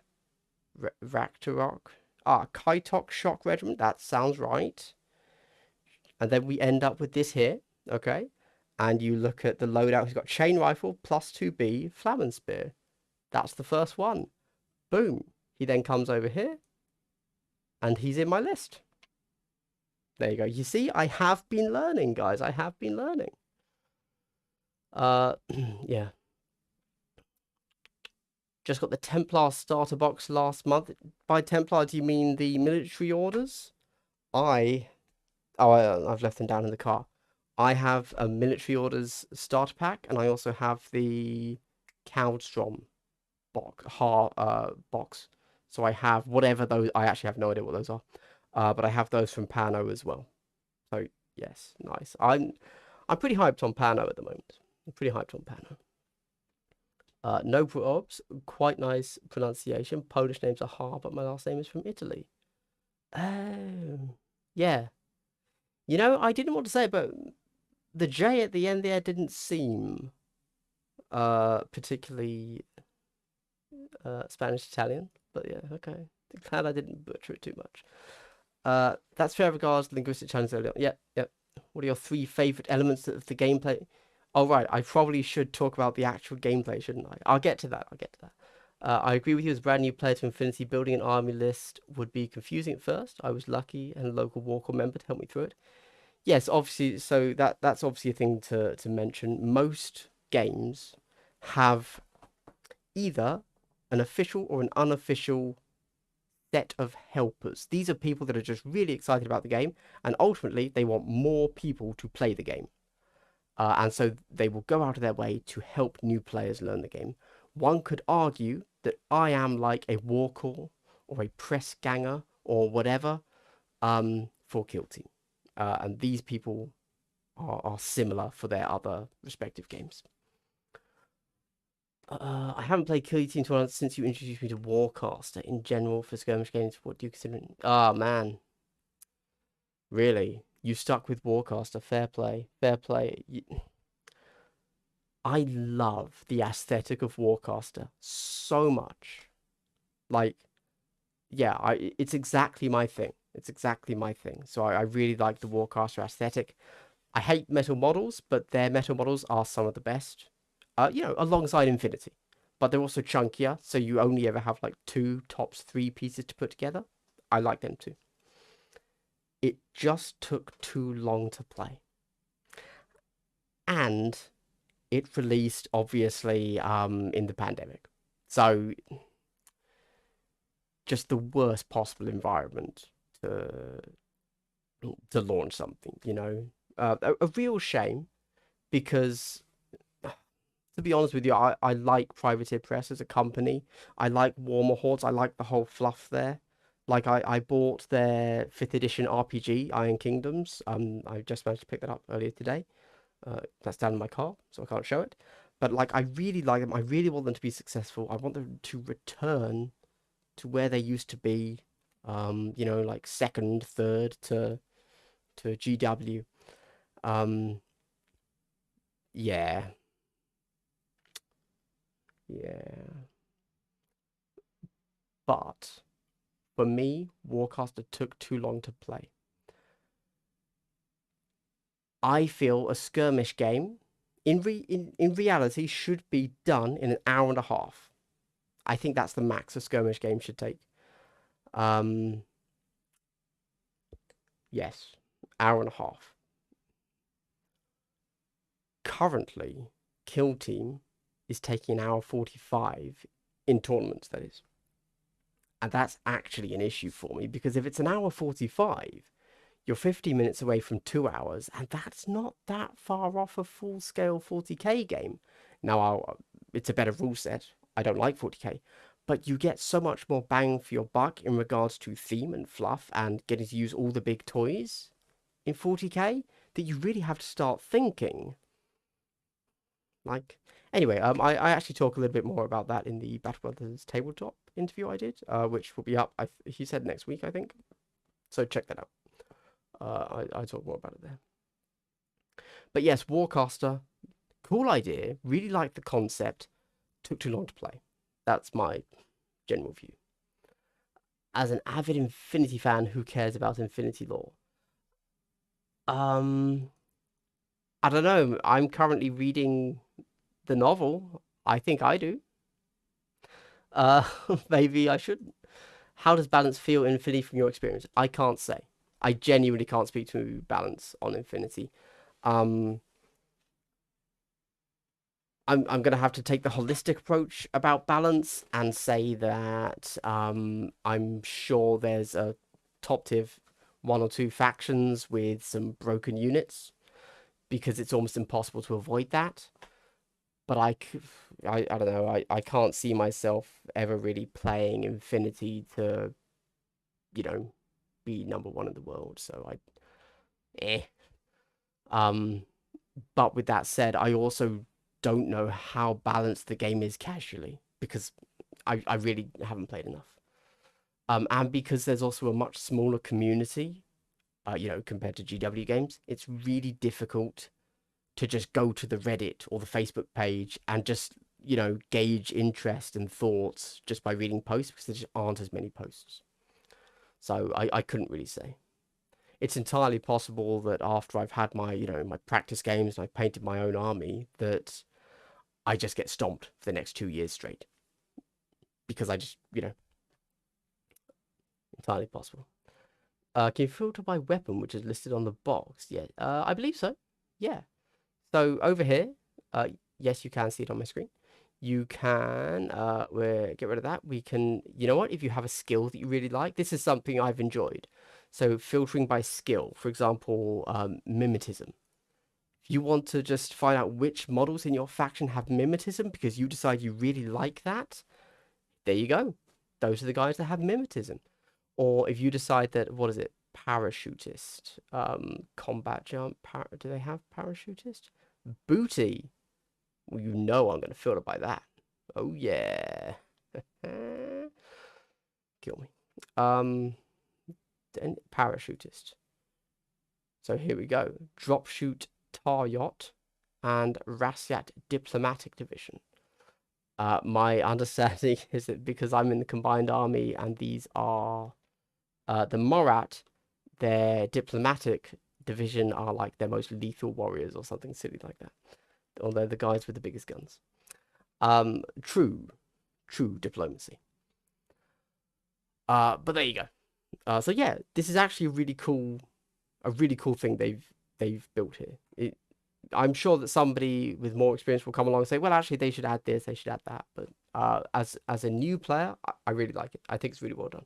Raktarok? Ah, Kaitok Shock Regiment. That sounds right. And then we end up with this here. Okay. And you look at the loadout. He's got chain rifle plus 2B, Flamen Spear. That's the first one. Boom. He then comes over here. And he's in my list. There you go. You see, I have been learning, guys. I have been learning. Yeah. Just got the Templar starter box last month. By Templar, do you mean the military orders? I've left them down in the car. I have a military orders starter pack, and I also have the Cowstrom box. So I have whatever those. I actually have no idea what those are, but I have those from Pano as well. So Yes, nice. I'm pretty hyped on Pano at the moment. I'm pretty hyped on Pano. No probs, quite nice pronunciation. Polish names are hard, but my last name is from Italy. Oh, yeah. You know, I didn't want to say it, but the J at the end there didn't seem particularly Spanish Italian. But yeah, okay. Glad I didn't butcher it too much. That's fair regards, linguistic challenge earlier. Yeah, yeah. What are your 3 favorite elements of the gameplay? Oh, right. I probably should talk about the actual gameplay, shouldn't I? I'll get to that. I'll get to that. I agree with you. As a brand new player to Infinity, building an army list would be confusing at first. I was lucky and a local Warcore member to help me through it. Yes, obviously. So that's obviously a thing to mention. Most games have either an official or an unofficial set of helpers. These are people that are just really excited about the game, and ultimately they want more people to play the game. And so they will go out of their way to help new players learn the game. One could argue that I am like a Warcore or a press ganger or whatever for Kill Team. And these people are similar for their other respective games. I haven't played Kill Team tournaments since you introduced me to Warcaster. In general, for skirmish games, what do you consider? Oh, man. Really? You stuck with Warcaster. Fair play. Fair play. I love the aesthetic of Warcaster so much. Like, yeah, it's exactly my thing. It's exactly my thing. So I really like the Warcaster aesthetic. I hate metal models, but their metal models are some of the best. You know, alongside Infinity. But they're also chunkier, so you only ever have like 2, tops 3 pieces to put together. I like them too. It just took too long to play. And it released obviously in the pandemic. So just the worst possible environment to launch something, you know. A real shame because to be honest with you, I like Privateer Press as a company. I like Warmer Hordes. I like the whole fluff there. Like I bought their 5th edition RPG, Iron Kingdoms. I just managed to pick that up earlier today. That's down in my car, so I can't show it. But like I really like them. I really want them to be successful. I want them to return to where they used to be. You know, like 2nd, 3rd to GW. Yeah. Yeah. But for me, Warcaster took too long to play. I feel a skirmish game in reality should be done in an hour and a half. I think that's the max a skirmish game should take. Yes, hour and a half. Currently, Kill Team is taking an hour 45 in tournaments, that is. And that's actually an issue for me because if it's an hour 45, you're 50 minutes away from 2 hours, and that's not that far off a full-scale 40k game. Now, it's a better rule set. I don't like 40k, but you get so much more bang for your buck in regards to theme and fluff and getting to use all the big toys in 40k that you really have to start thinking. Like, anyway, I actually talk a little bit more about that in the Battle Brothers tabletop interview I did, which will be up, he said next week, I think. So check that out. I talk more about it there. But yes, Warcaster, cool idea. Really like the concept. Took too long to play. That's my general view. As an avid Infinity fan, who cares about Infinity lore? I don't know. I'm currently reading the novel. I think I do. Uh, maybe I shouldn't. How does balance feel in Infinity from your experience? I can't say. I genuinely can't speak to balance on Infinity. I'm gonna have to take the holistic approach about balance and say that I'm sure there's a top tier 1 or 2 factions with some broken units because it's almost impossible to avoid that. But I don't know. I can't see myself ever really playing Infinity to, you know, be #1 in the world. So eh. But with that said, I also don't know how balanced the game is casually because I really haven't played enough. And because there's also a much smaller community, compared to GW games, it's really difficult to just go to the Reddit or the Facebook page and just, gauge interest and thoughts just by reading posts because there just aren't as many posts. So I couldn't really say. It's entirely possible that after I've had my, my practice games and I've painted my own army, that I just get stomped for the next 2 years straight. Because I just, entirely possible. Can you filter by weapon, which is listed on the box? Yeah, I believe so. Yeah. So over here, yes, you can see it on my screen. You can get rid of that. We can, you know what? If you have a skill that you really like, this is something I've enjoyed. So filtering by skill, for example, mimetism. If you want to just find out which models in your faction have mimetism because you decide you really like that, there you go. Those are the guys that have mimetism. Or if you decide that, what is it? Parachutist, combat jump, do they have parachutist? Booty. Well, I'm going to filter by that. Oh yeah. Kill me. Then parachutist. So here we go. Drop shoot tar yacht and Rasyat diplomatic division. My understanding is that because I'm in the combined army and these are the Morat, their diplomatic division are like their most lethal warriors or something silly like that. Or they're the guys with the biggest guns. True diplomacy. But there you go. So yeah, this is actually a really cool thing they've built here. I'm sure that somebody with more experience will come along and say, well, actually, they should add this, they should add that. But as a new player, I really like it. I think it's really well done.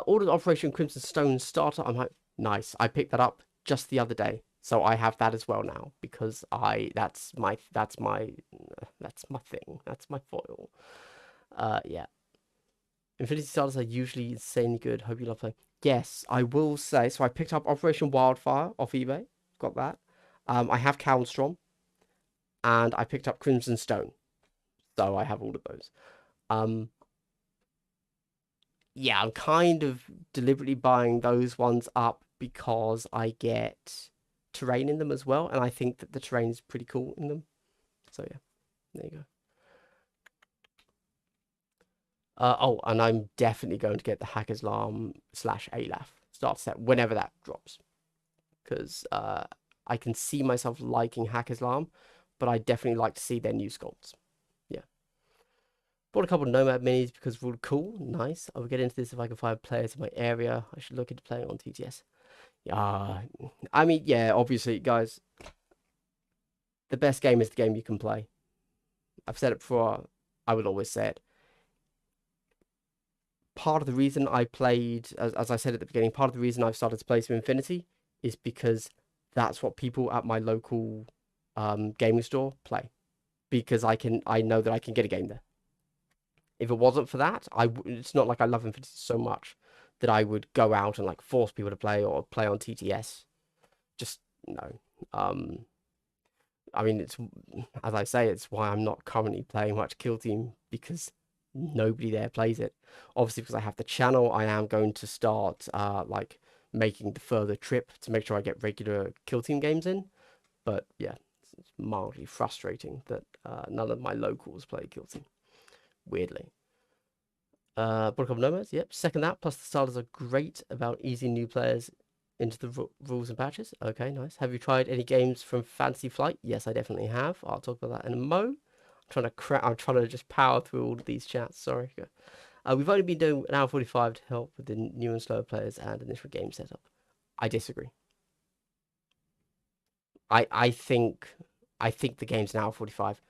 Ordered Operation Crimson Stone starter. I'm like, nice. I picked that up just the other day, so I have that as well now because that's my thing. That's my foil. Yeah. Infinity starters are usually insanely good. Hope you love playing. Yes, I will say. So I picked up Operation Wildfire off eBay. Got that. I have Calmstrom, and I picked up Crimson Stone. So I have all of those. Yeah, I'm kind of deliberately buying those ones up because I get terrain in them as well, and I think that the terrain is pretty cool in them. So yeah, there you go. Oh, and I'm definitely going to get the Hacker's Alarm / Alaf starter set whenever that drops. Because I can see myself liking Hacker's Alarm, but I definitely like to see their new sculpts. Yeah. Bought a couple of Nomad minis because they're all cool. Nice. I'll get into this if I can find players in my area. I should look into playing on TTS. Yeah. I mean, yeah, obviously, guys, the best game is the game you can play. I've said it before. I will always say it. Part of the reason I played, as I said at the beginning, part of the reason I've started to play some Infinity is because that's what people at my local gaming store play. Because I know that I can get a game there. If it wasn't for that, it's not like I love Infinity so much that I would go out and like force people to play or play on TTS. Just no. I mean, it's, as I say, it's why I'm not currently playing much Kill Team because nobody there plays it. Obviously, because I have the channel, I am going to start like making the further trip to make sure I get regular Kill Team games in. But yeah, it's mildly frustrating that none of my locals play Kill Team. Weirdly. Book of Nomads, yep. Second that, plus the starters are great about easing new players into the rules and patches. Okay, nice. Have you tried any games from Fantasy Flight? Yes, I definitely have. I'll talk about that in a mo. I'm trying to just power through all of these chats. Sorry. We've only been doing an hour 45 to help with the new and slower players and initial game setup. I disagree. I think the game's an hour 45.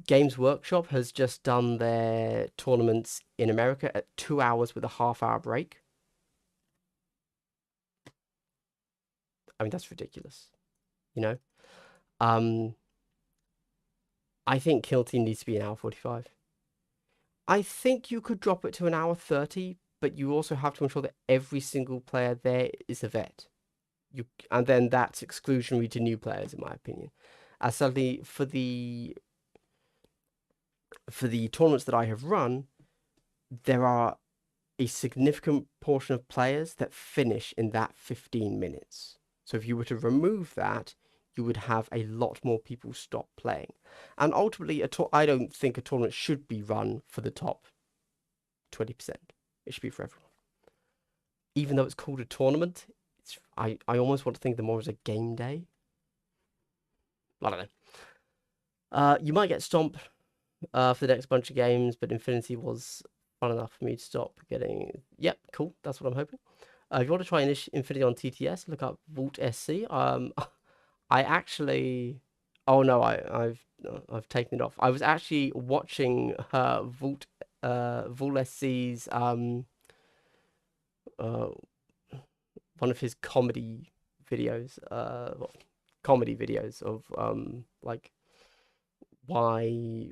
Games Workshop has just done their tournaments in America at 2 hours with a half-hour break. I mean, that's ridiculous, you know? I think Kill Team needs to be an hour 45. I think you could drop it to an hour 30, but you also have to ensure that every single player there is a vet. and then that's exclusionary to new players, in my opinion. As suddenly for the tournaments that I have run, there are a significant portion of players that finish in that 15 minutes. So if you were to remove that, you would have a lot more people stop playing. And ultimately, I don't think a tournament should be run for the top 20%. It should be for everyone. Even though it's called a tournament, I almost want to think of them more as a game day. I don't know. You might get stomped for the next bunch of games, but Infinity was fun enough for me to stop getting. Yep, cool. That's what I'm hoping. If you want to try Infinity on TTS, look up Vault SC. I actually. Oh no, I've taken it off. I was actually watching Vault SC's one of his comedy videos, well, comedy videos of like why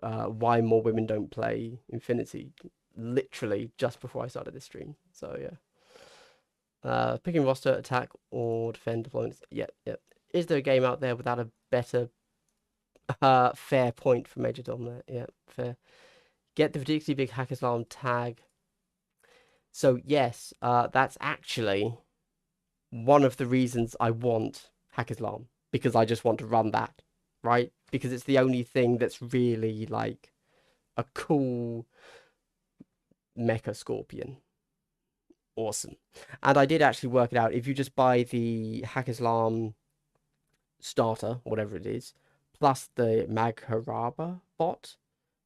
more women don't play Infinity, literally just before I started this stream. So yeah, picking roster, attack or defend deployments. Yeah. Is there a game out there without a better fair point for Major Dom there? Yeah, fair. Get the ridiculously big Hackers Alarm tag. So yes, that's actually one of the reasons I want Hackers Alarm, because I just want to run that, right? Because it's the only thing that's really like a cool mecha scorpion. Awesome. And I did actually work it out. If you just buy the Hackers Alarm starter, whatever it is, plus the Magharaba bot,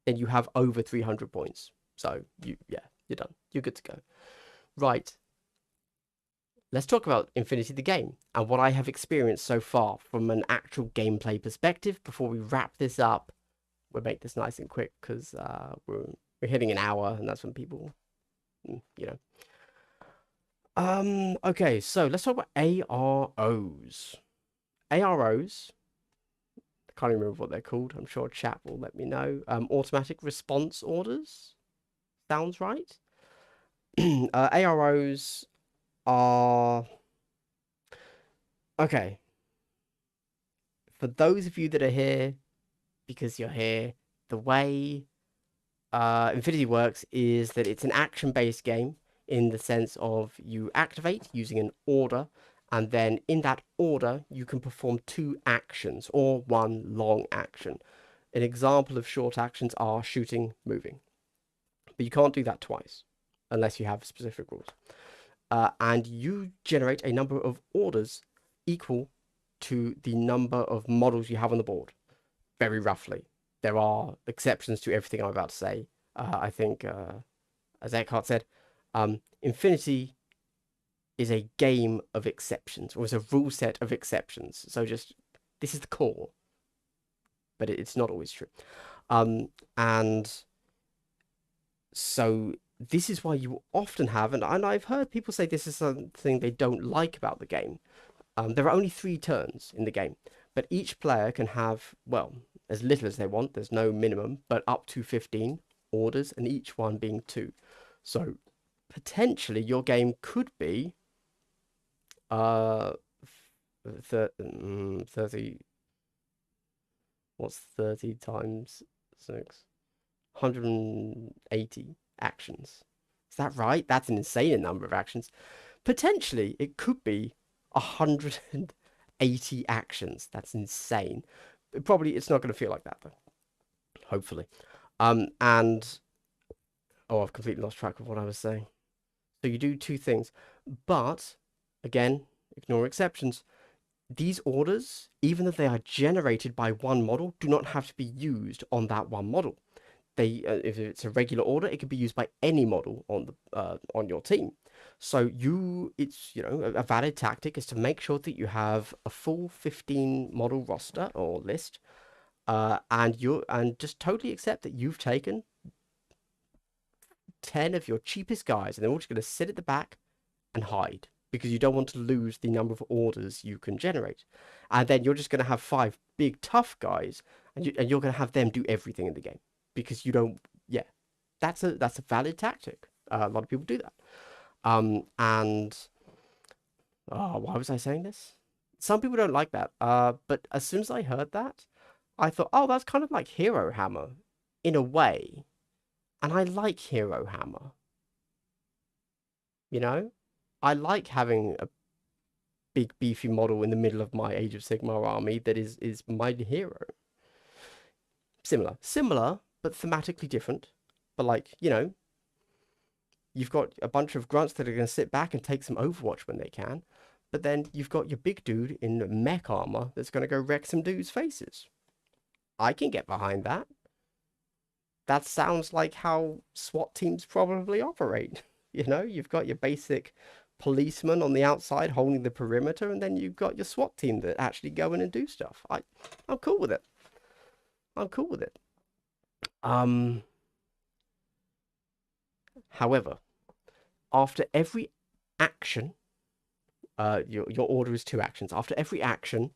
then you have over 300 points. So you're done. You're good to go. Right. Let's talk about Infinity the game and what I have experienced so far from an actual gameplay perspective before we wrap this up. We'll make this nice and quick because we're hitting an hour and that's when people, okay, so let's talk about AROs. AROs, I can't remember what they're called. I'm sure chat will let me know. Automatic response orders. Sounds right. AROs are... Okay. For those of you that are here, because you're here, the way Infinity works is that it's an action-based game in the sense of you activate using an order, and then in that order, you can perform 2 actions or 1 long action. An example of short actions are shooting, moving. But you can't do that twice unless you have specific rules. And you generate a number of orders equal to the number of models you have on the board, very roughly. There are exceptions to everything I'm about to say. I think, as Eckhart said, Infinity is a game of exceptions, or is a rule set of exceptions. So just, this is the core, but it's not always true. And so this is why you often have, and I've heard people say this is something they don't like about the game. There are only 3 turns in the game, but each player can have, well, as little as they want. There's no minimum, but up to 15 orders, and each one being 2. So potentially your game could be 30. What's 30 times 6? 180 actions. Is that right? That's an insane number of actions. Potentially, it could be 180 actions. That's insane. Probably, it's not going to feel like that, though. Hopefully. And... Oh, I've completely lost track of what I was saying. So you do 2 things. But, again, ignore exceptions. These orders, even if they are generated by 1 model, do not have to be used on that 1 model. They, if it's a regular order, it can be used by any model on the on your team. So it's a valid tactic is to make sure that you have a full 15 model roster or list, and just totally accept that you've taken 10 of your cheapest guys, and they're all just going to sit at the back and hide because you don't want to lose the number of orders you can generate. And then you're just going to have 5 big tough guys, and you're going to have them do everything in the game because you don't. Yeah, that's a valid tactic. A lot of people do that. And Oh, why was I saying this? Some people don't like that. But as soon as I heard that, I thought, oh, that's kind of like Hero Hammer in a way. And I like Hero Hammer, you know? I like having a big beefy model in the middle of my Age of Sigmar army that is my hero. Similar, but thematically different. But like, you've got a bunch of grunts that are going to sit back and take some Overwatch when they can. But then you've got your big dude in mech armor that's going to go wreck some dudes' faces. I can get behind that. That sounds like how SWAT teams probably operate. You've got your basic policeman on the outside holding the perimeter, and then you've got your SWAT team that actually go in and do stuff. I'm cool with it. I'm cool with it. However, after every action, your order is 2 actions. After every action,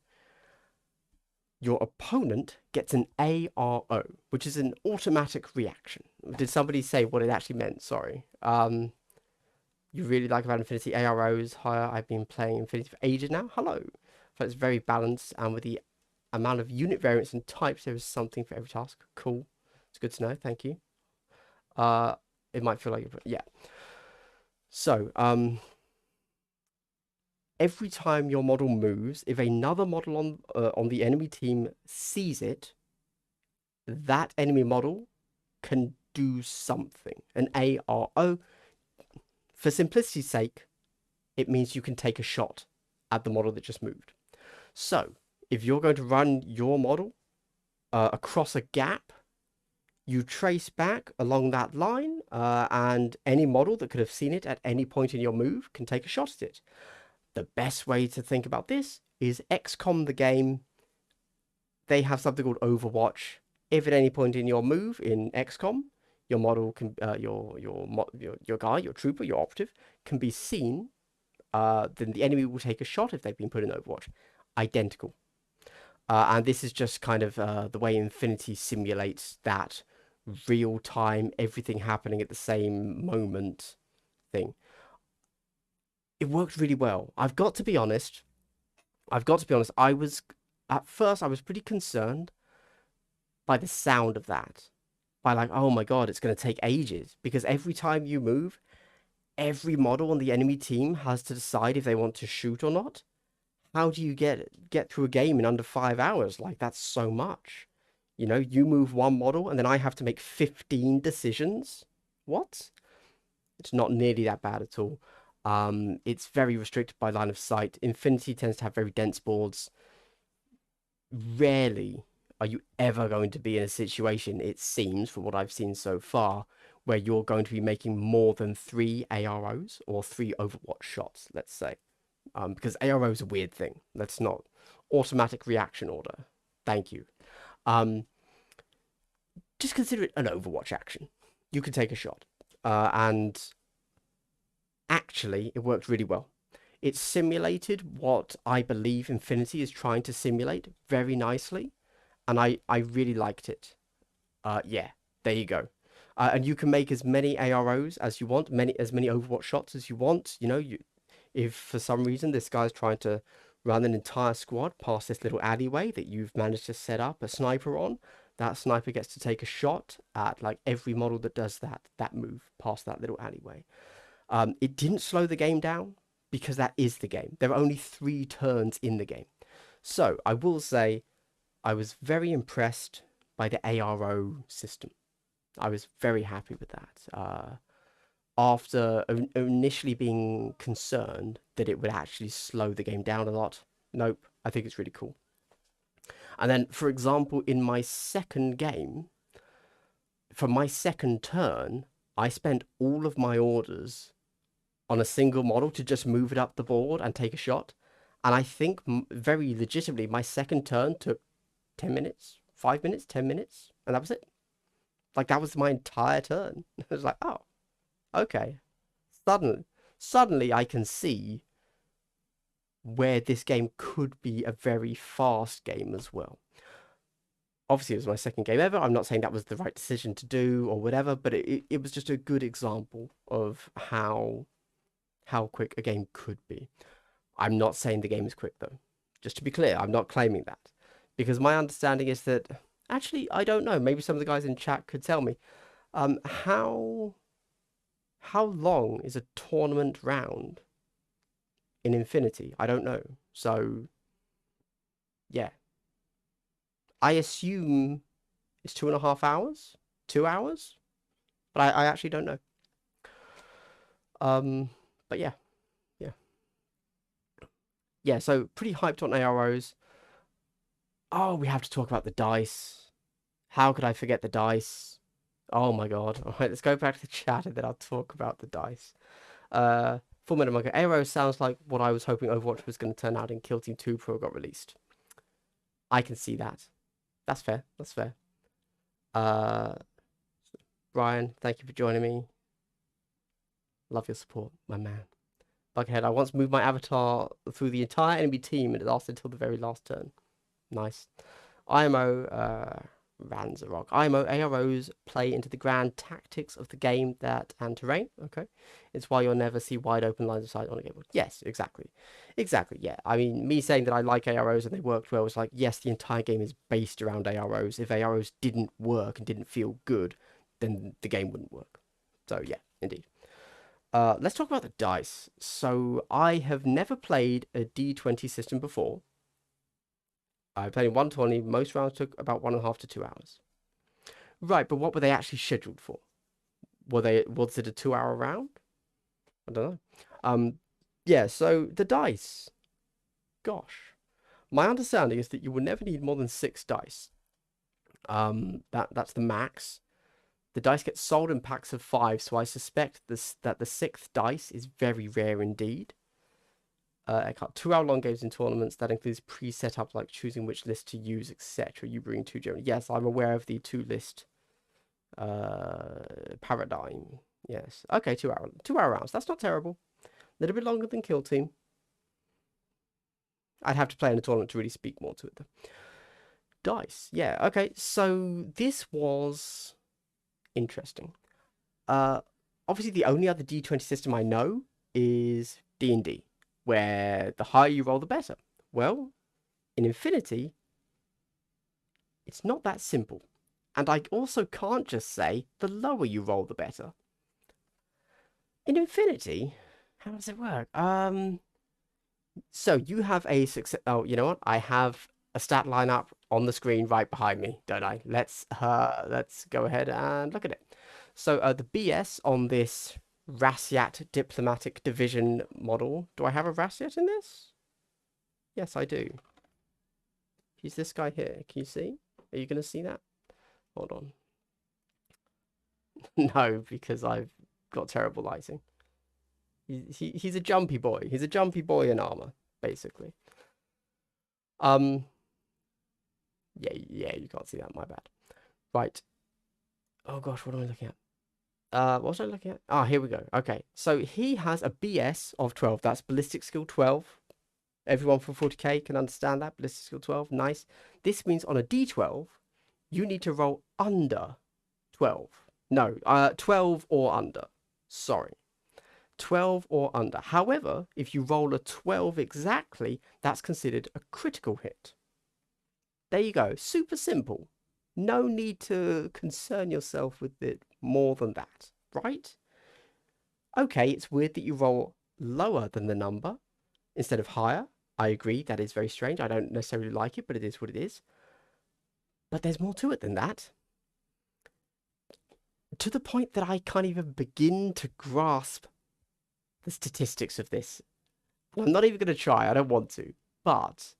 your opponent gets an ARO, which is an automatic reaction. Did somebody say what it actually meant? Sorry. You really like about Infinity AROs. Higher. I've been playing Infinity for ages now. Hello. So it's very balanced, and with the amount of unit variants and types, there is something for every task. Cool. It's good to know. Thank you. It might feel like yeah. So, every time your model moves, if another model on the enemy team sees it, that enemy model can do something. An ARO, for simplicity's sake, it means you can take a shot at the model that just moved. So, if you're going to run your model across a gap, you trace back along that line, and any model that could have seen it at any point in your move can take a shot at it. The best way to think about this is XCOM the game. They have something called Overwatch. If at any point in your move in XCOM, your model can, your guy, your trooper, your operative can be seen, then the enemy will take a shot if they've been put in Overwatch. Identical. And this is just kind of the way Infinity simulates that real-time, everything happening at the same moment thing. It worked really well. I've got to be honest. At first, I was pretty concerned by the sound of that. By like, oh my God, it's going to take ages. Because every time you move, every model on the enemy team has to decide if they want to shoot or not. How do you get through a game in under 5 hours? Like, that's so much. You move one model and then I have to make 15 decisions. What? It's not nearly that bad at all. It's very restricted by line of sight. Infinity tends to have very dense boards. Rarely are you ever going to be in a situation, it seems, from what I've seen so far, where you're going to be making more than 3 AROs or 3 Overwatch shots, let's say. Because ARO is a weird thing. That's not automatic reaction order. Thank you. Just consider it an Overwatch action. You can take a shot. And actually, it worked really well. It simulated what I believe Infinity is trying to simulate very nicely. And I really liked it. Yeah, there you go. And you can make as many AROs as you want, as many Overwatch shots as you want. If for some reason this guy's trying to run an entire squad past this little alleyway that you've managed to set up a sniper on, that sniper gets to take a shot at like every model that does that move past that little alleyway. It didn't slow the game down because that is the game. There are only 3 turns in the game. So I will say I was very impressed by the ARO system. I was very happy with that. After initially being concerned that it would actually slow the game down a lot, nope, I think it's really cool. And then, for example, in my second game, for my second turn, I spent all of my orders on a single model to just move it up the board and take a shot. And I think very legitimately, my second turn took 10 minutes, 5 minutes, 10 minutes, and that was it. Like, that was my entire turn. I was like, oh, okay. Suddenly I can see where this game could be a very fast game as well. Obviously, it was my second game ever. I'm not saying that was the right decision to do or whatever, but it was just a good example of how quick a game could be. I'm not saying the game is quick, though. Just to be clear, I'm not claiming that. Because my understanding is that... Actually, I don't know. Maybe some of the guys in chat could tell me. How long is a tournament round in Infinity? I don't know. So, yeah. I assume it's 2.5 hours? 2 hours? But I actually don't know. But yeah. Yeah, so pretty hyped on AROs. Oh, we have to talk about the dice. How could I forget the dice? Oh my god. All right, let's go back to the chat and then I'll talk about the dice. Full Metal Monkey. ARO sounds like what I was hoping Overwatch was going to turn out in Kill Team 2 Pro got released. I can see that. That's fair. That's fair. Brian, thank you for joining me. Love your support, my man. Buckethead, I once moved my avatar through the entire enemy team and it lasted until the very last turn. Nice. IMO, Ranzarok. IMO AROs play into the grand tactics of the game and terrain. Okay. It's why you'll never see wide open lines of sight on a game. Yes, exactly. Exactly, yeah. I mean, me saying that I like AROs and they worked well was like, yes, the entire game is based around AROs. If AROs didn't work and didn't feel good, then the game wouldn't work. So, yeah, indeed. Let's talk about the dice. So, I have never played a D20 system before. I played in 120. Most rounds took about 1.5 to 2 hours. Right, but what were they actually scheduled for? Was it a 2-hour round? I don't know. Yeah, so the dice. Gosh. My understanding is that you will never need more than 6 dice. That's the max. The dice get sold in packs of 5, so I suspect that the 6th dice is very rare indeed. I got 2-hour-long games in tournaments. That includes pre-set up, like choosing which list to use, etc. You bring 2 generally. Yes, I'm aware of the 2-list paradigm. Yes. Okay, 2-hour rounds. That's not terrible. A little bit longer than Kill Team. I'd have to play in a tournament to really speak more to it, though. Dice. Yeah, okay. So this was interesting. Obviously, the only other D20 system I know is D&D, where the higher you roll, the better. Well, in Infinity, it's not that simple. And I also can't just say the lower you roll, the better. In Infinity, how does it work? So you have a success. Oh, you know what? I have a stat line up on the screen right behind me, don't I? Let's go ahead and look at it. So the BS on this Rasyat Diplomatic Division model. Do I have a Rasyat in this? Yes, I do. He's this guy here. Can you see? Are you going to see that? Hold on. No, because I've got terrible lighting. He's a jumpy boy. He's a jumpy boy in armor, basically. Yeah, you can't see that. My bad. Right. Oh gosh, what am I looking at? What was I looking at? Ah, here we go. Okay, so he has a BS of 12. That's ballistic skill 12. Everyone from 40k can understand that. Ballistic skill 12. Nice. This means on a D12, you need to roll under 12. No, 12 or under. Sorry. 12 or under. However, if you roll a 12 exactly, that's considered a critical hit. There you go. Super simple. No need to concern yourself with it more than that, right? Okay, it's weird that you roll lower than the number instead of higher. I agree, that is very strange. I don't necessarily like it, but it is what it is. But there's more to it than that. To the point that I can't even begin to grasp the statistics of this. I'm not even going to try, I don't want to. But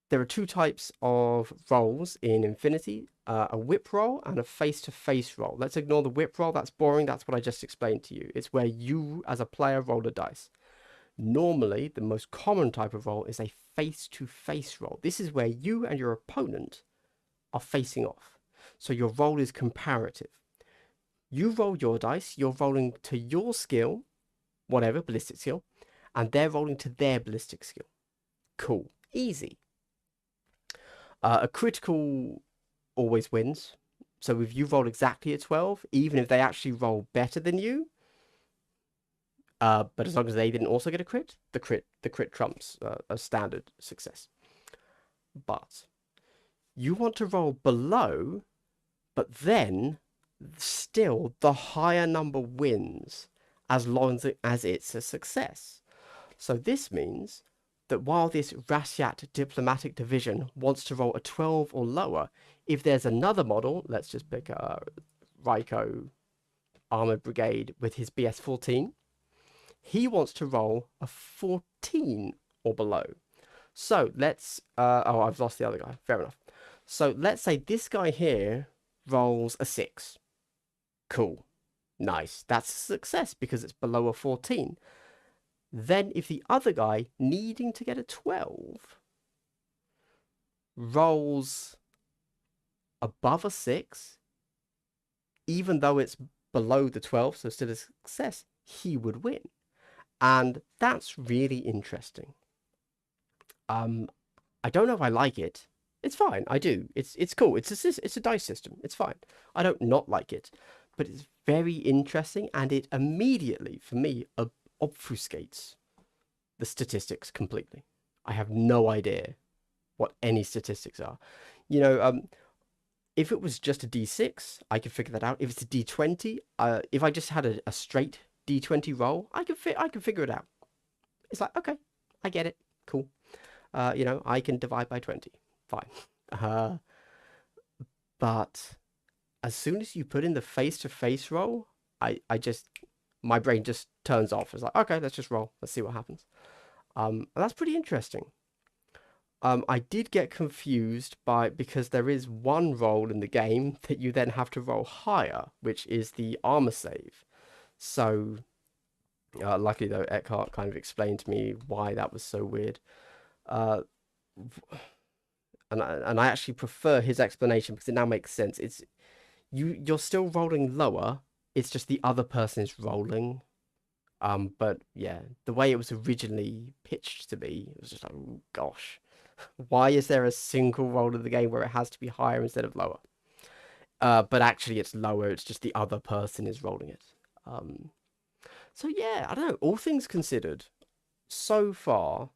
there are 2 types of rolls in Infinity, a whip roll and a face-to-face roll. Let's ignore the whip roll, that's boring, that's what I just explained to you. It's where you, as a player, roll a dice. Normally, the most common type of roll is a face-to-face roll. This is where you and your opponent are facing off. So your roll is comparative. You roll your dice, you're rolling to your skill, whatever, ballistic skill, and they're rolling to their ballistic skill. Cool. Easy. A critical always wins. So if you roll exactly a 12, even if they actually roll better than you, But as long as they didn't also get a crit, the crit trumps a standard success. But you want to roll below, but then still the higher number wins as long as it's a success. So this means that while this Rasyat diplomatic division wants to roll a 12 or lower, if there's another model, let's just pick a Raiko Armored Brigade with his BS 14, he wants to roll a 14 or below. So let's, oh, I've lost the other guy. Fair enough. So let's say this guy here rolls a 6. Cool. Nice. That's a success because it's below a 14. Then if the other guy, needing to get a 12, rolls above a 6, even though it's below the 12, so still a success, he would win. And that's really interesting. I don't know if I like it. It's fine. I do. It's cool. It's a dice system. It's fine. I don't not like it, but it's very interesting, and it immediately, for me, obfuscates the statistics completely. I have no idea what any statistics are. You know, if it was just a D6, I could figure that out. If it's a D20, if I just had a straight D20 roll, I could figure it out. It's like, okay, I get it. Cool. You know, I can divide by 20. Fine. But as soon as you put in the face-to-face roll, my brain just turns off. It's like, okay, let's just roll. Let's see what happens. And that's pretty interesting. I did get confused because there is one roll in the game that you then have to roll higher, which is the armor save. So, luckily though, Eckhart kind of explained to me why that was so weird. And I actually prefer his explanation because it now makes sense. It's you're still rolling lower. It's just the other person is rolling. But yeah, the way it was originally pitched to me, it was just like, oh, gosh, why is there a single roll in the game where it has to be higher instead of lower? But actually it's lower. It's just the other person is rolling it. So yeah, I don't know. All things considered, so far,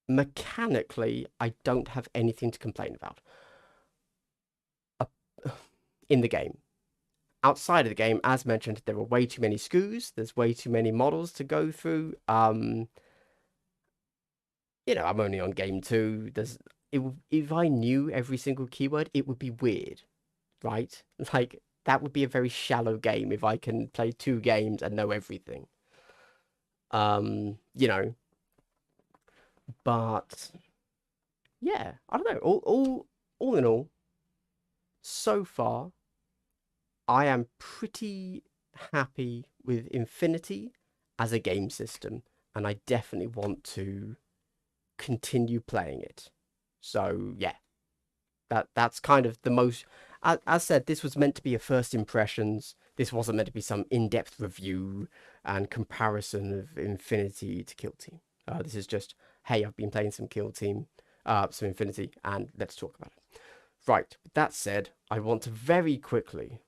mechanically, I don't have anything to complain about in the game. Outside of the game, as mentioned, there are way too many SKUs. There's way too many models to go through. You know, I'm only on game 2. If I knew every single keyword, it would be weird, right? Like, that would be a very shallow game if I can play 2 games and know everything. You know, but yeah, I don't know. All in all, so far, I am pretty happy with Infinity as a game system, and I definitely want to continue playing it. So yeah, that's kind of the most. As said, this was meant to be a first impressions. This wasn't meant to be some in-depth review and comparison of Infinity to Kill Team. This is just, hey, I've been playing some Kill Team, some Infinity, and let's talk about it. Right, with that said, I want to very quickly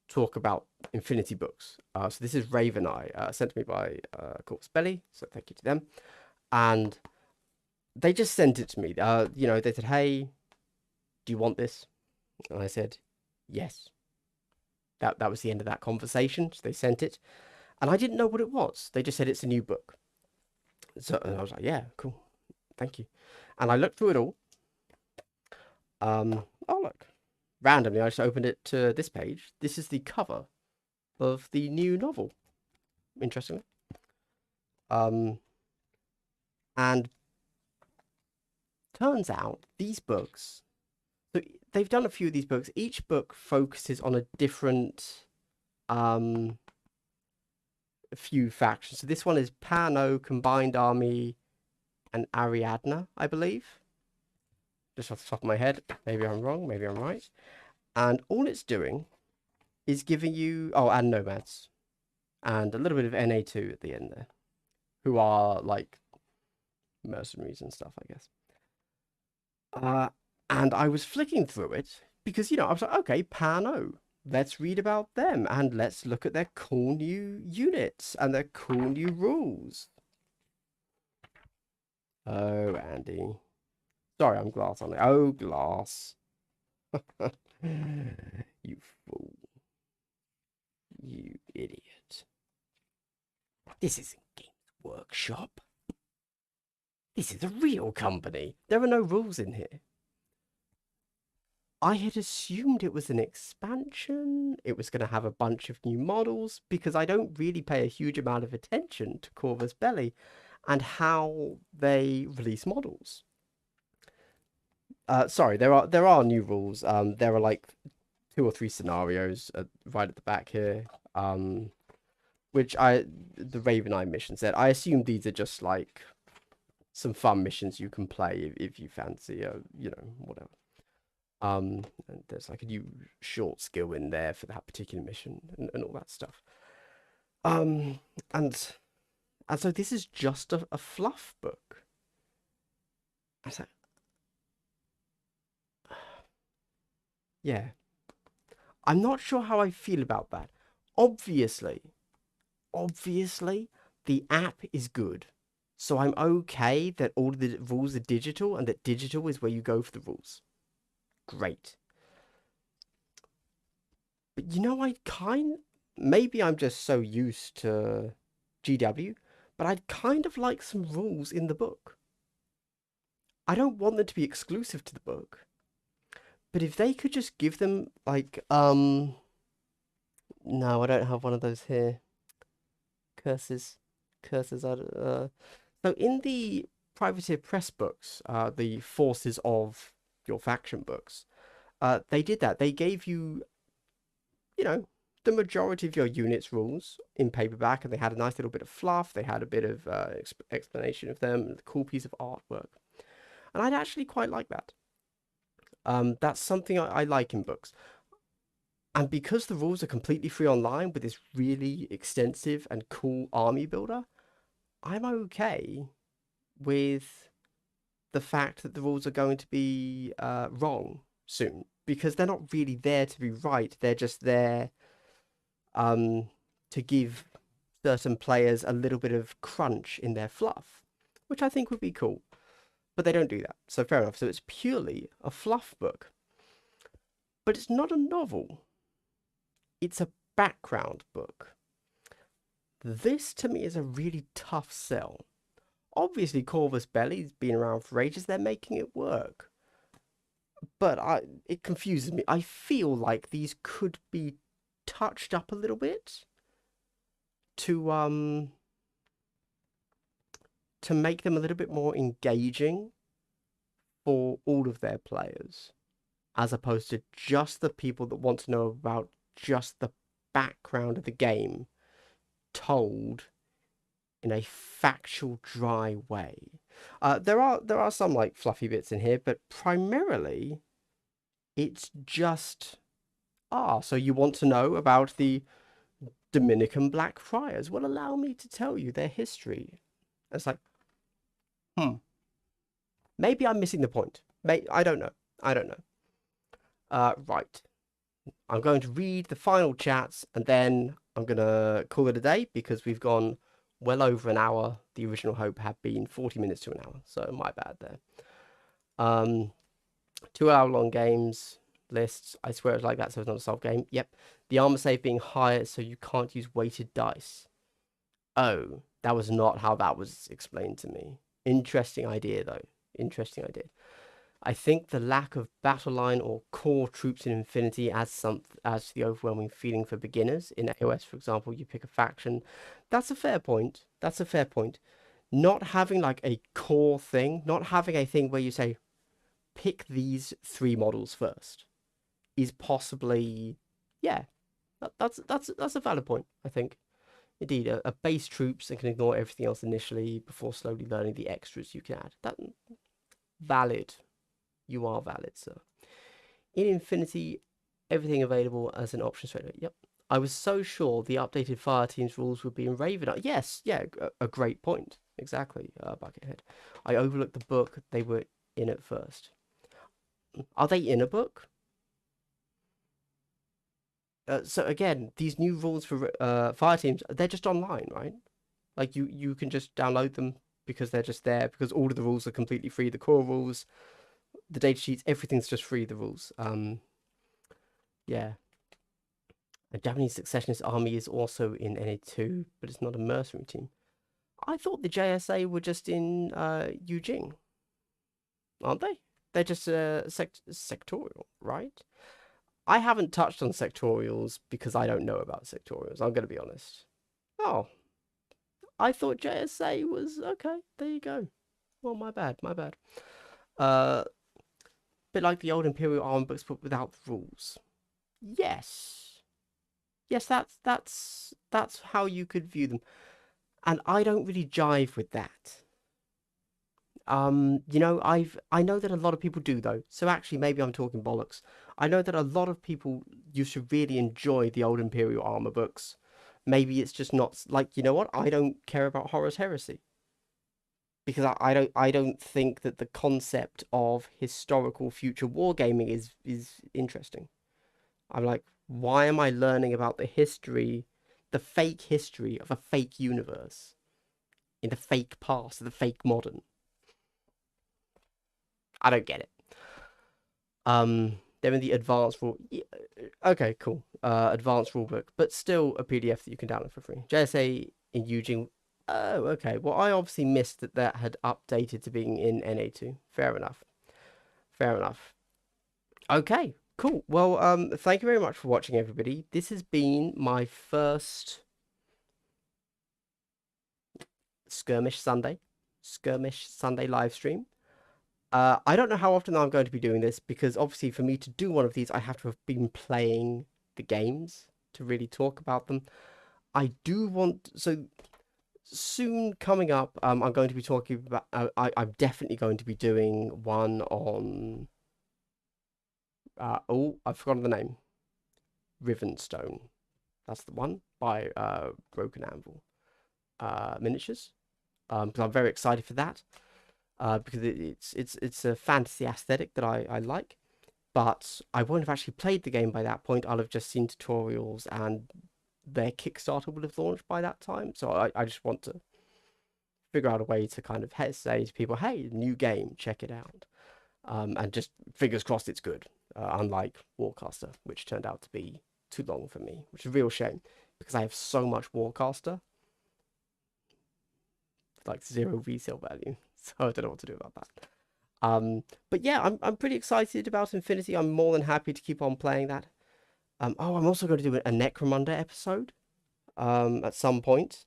talk about Infinity books. So this is Raven Eye, sent to me by Corvus Belli, so thank you to them. And they just sent it to me. You know, they said, hey, do you want this? And I said, yes. That was the end of that conversation. So they sent it. And I didn't know what it was. They just said it's a new book. So and I was like, yeah, cool. Thank you. And I looked through it all. Oh, look. Randomly, I just opened it to this page. This is the cover of the new novel. Interestingly. And turns out these books, so they've done a few of these books. Each book focuses on a different few factions. So this one is Pano, Combined Army, and Ariadna, I believe. Just off the top of my head. Maybe I'm wrong, maybe I'm right. And all it's doing is giving you... Oh, and Nomads. And a little bit of NA2 at the end there. Who are, like, mercenaries and stuff, I guess. And I was flicking through it because, you know, I was like, okay, Pano. let's read about them and let's look at their cool new units and their cool new rules. Oh, Andy. Sorry, I'm glass on it. Oh, glass. You fool. You idiot. This isn't Games Workshop. This is a real company. There are no rules in here. I had assumed it was an expansion. It was going to have a bunch of new models because I don't really pay a huge amount of attention to Corvus Belli and how they release models. Sorry, there are new rules. There are like 2 or 3 scenarios right at the back here. Which the Raven Eye mission said. I assume these are just like some fun missions you can play if you fancy, you know, whatever. And there's like a new short skill in there for that particular mission and all that stuff. And so this is just a fluff book. So, yeah, I'm not sure how I feel about that. Obviously, the app is good. So I'm okay that all of the rules are digital and that digital is where you go for the rules. Great. But you know, maybe I'm just so used to GW, but I'd kind of like some rules in the book. I don't want them to be exclusive to the book. But if they could just give them like no, I don't have one of those here. Curses. So in the Privateer Press books, the Forces of your faction books, they did that. They gave you, you know, the majority of your units rules in paperback, and they had a nice little bit of fluff. They had a bit of explanation of them, and a cool piece of artwork. And I'd actually quite like that. That's something I like in books. And because the rules are completely free online with this really extensive and cool army builder, I'm okay with the fact that the rules are going to be wrong soon, because they're not really there to be right. They're just there to give certain players a little bit of crunch in their fluff, which I think would be cool. But they don't do that, so fair enough. So it's purely a fluff book. But it's not a novel. It's a background book. This, to me, is a really tough sell. Obviously, Corvus Belli's been around for ages. They're making it work. But it confuses me. I feel like these could be touched up a little bit to make them a little bit more engaging for all of their players, as opposed to just the people that want to know about just the background of the game told in a factual, dry way. There are some like fluffy bits in here, but primarily it's just so you want to know about the Dominican Black Friars? Well, allow me to tell you their history. It's like, maybe I'm missing the point. I don't know. Right. I'm going to read the final chats and then I'm going to call it a day because we've gone well over an hour. The original hope had been 40 minutes to an hour, so my bad there. 2-hour-long games lists. I swear it's like that, so it's not a solved game. Yep. The armor save being higher, so you can't use weighted dice. Oh, that was not how that was explained to me. Interesting idea, though. Interesting idea. I think the lack of battle line or core troops in Infinity adds to the overwhelming feeling for beginners. In AOS, for example, you pick a faction. That's a fair point. Not having like a core thing, not having a thing where you say, pick these 3 models first, is possibly, yeah, that's a valid point, I think. Indeed, a base troops and can ignore everything else initially before slowly learning the extras you can add. That valid. You are valid, sir. In Infinity, everything available as an option straight away. Yep. I was so sure the updated fire team's rules would be in Raven. Yes, yeah, a great point. Exactly, Buckethead. I overlooked the book they were in at first. Are they in a book? So again, these new rules for fire teams, they're just online, right? Like you can just download them because they're just there because all of the rules are completely free. The core rules, the data sheets, everything's just free. The rules. Yeah. A Japanese Successionist Army is also in NA2, but it's not a mercenary team. I thought the JSA were just in Eugene, aren't they? They're just sectorial, right? I haven't touched on sectorials because I don't know about sectorials. I'm going to be honest. Oh, I thought JSA was okay. There you go. Well, my bad, my bad. Bit like the old Imperial Armor books, but without the rules. Yes, yes, that's how you could view them, and I don't really jive with that. You know, I know that a lot of people do though. So actually, maybe I'm talking bollocks. I know that a lot of people used to really enjoy the old Imperial Armor books. Maybe it's just not like, you know what? I don't care about Horus Heresy because I don't think that the concept of historical future wargaming is interesting. I'm like, why am I learning about the history, the fake history of a fake universe in the fake past, the fake modern? I don't get it. They're in the advanced rule. Yeah, okay, cool. Advanced rule book, but still a PDF that you can download for free. JSA in Eugene. Oh, okay. Well, I obviously missed that that had updated to being in NA2. Fair enough. Fair enough. Okay, cool. Well, thank you very much for watching, everybody. This has been my first Skirmish Sunday live stream. I don't know how often I'm going to be doing this because obviously for me to do one of these, I have to have been playing the games to really talk about them. I do want, so soon coming up, I'm going to be talking about, I'm definitely going to be doing one on, oh, I've forgotten the name. Rivenstone. That's the one by Broken Anvil Miniatures. Because I'm very excited for that. Because it's a fantasy aesthetic that I like, but I won't have actually played the game by that point. I'll have just seen tutorials, and their Kickstarter will have launched by that time. So I just want to figure out a way to kind of say to people, hey, new game, check it out. And just fingers crossed it's good, unlike Warcaster, which turned out to be too long for me, which is a real shame because I have so much Warcaster, like zero resale value. So I don't know what to do about that. But yeah, I'm pretty excited about Infinity. I'm more than happy to keep on playing that. Oh, I'm also going to do a Necromunda episode at some point.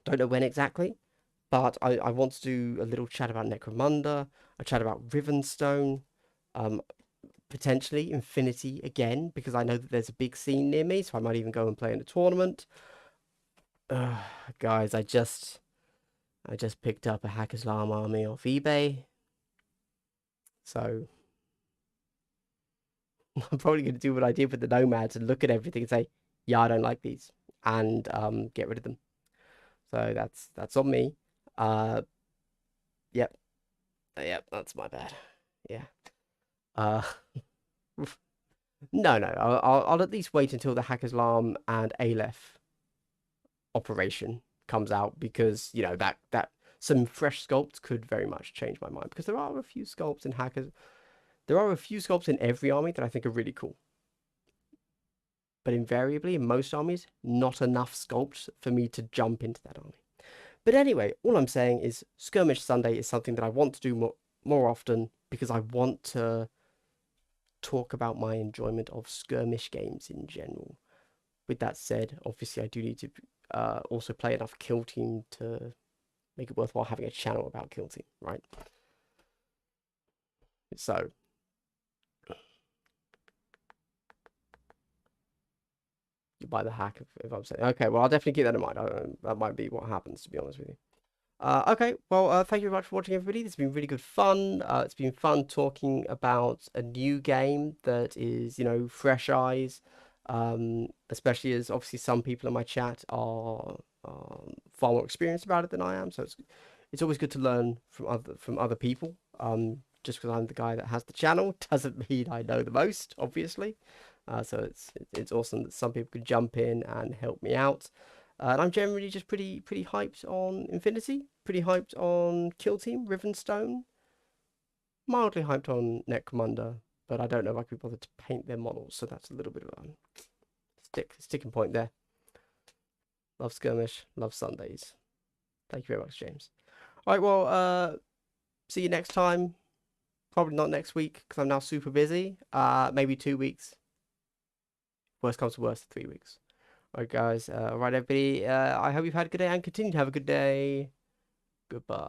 Don't know when exactly, but I want to do a little chat about Necromunda, a chat about Rivenstone, potentially Infinity again, because I know that there's a big scene near me, so I might even go and play in a tournament. Guys, I just picked up a Hackers Alarm army off eBay. So I'm probably going to do what I did with the Nomads and look at everything and say, yeah, I don't like these, and get rid of them. So that's on me. Yep. Yep, that's my bad. Yeah. Uh no, I'll at least wait until the Hackers Alarm and Aleph operation comes out, because you know that some fresh sculpts could very much change my mind, because there are a few sculpts in Hackers. There are a few sculpts in every army that I think are really cool. But invariably, in most armies, not enough sculpts for me to jump into that army. But anyway, all I'm saying is Skirmish Sunday is something that I want to do more often, because I want to talk about my enjoyment of skirmish games in general. With that said, obviously I do need to also play enough Kill Team to make it worthwhile having a channel about Kill Team, right? So you buy the hack if I'm saying. Okay, well, I'll definitely keep that in mind. That might be what happens, to be honest with you. Okay, well, thank you very much for watching, everybody. This has been really good fun. It's been fun talking about a new game that is, you know, fresh eyes. Especially as obviously some people in my chat are far more experienced about it than I am. So it's always good to learn from other people. Just because I'm the guy that has the channel doesn't mean I know the most, obviously. So it's awesome that some people could jump in and help me out. And I'm generally just pretty hyped on Infinity, pretty hyped on Kill Team, Rivenstone, mildly hyped on Necromunda, but I don't know if I could be bothered to paint their models, so that's a little bit of a sticking point there. Love Skirmish, love Sundays. Thank you very much, James. All right, well, see you next time. Probably not next week because I'm now super busy. Maybe 2 weeks. Worst comes to worst, 3 weeks. All right, guys. All right, everybody. I hope you've had a good day and continue to have a good day. Goodbye.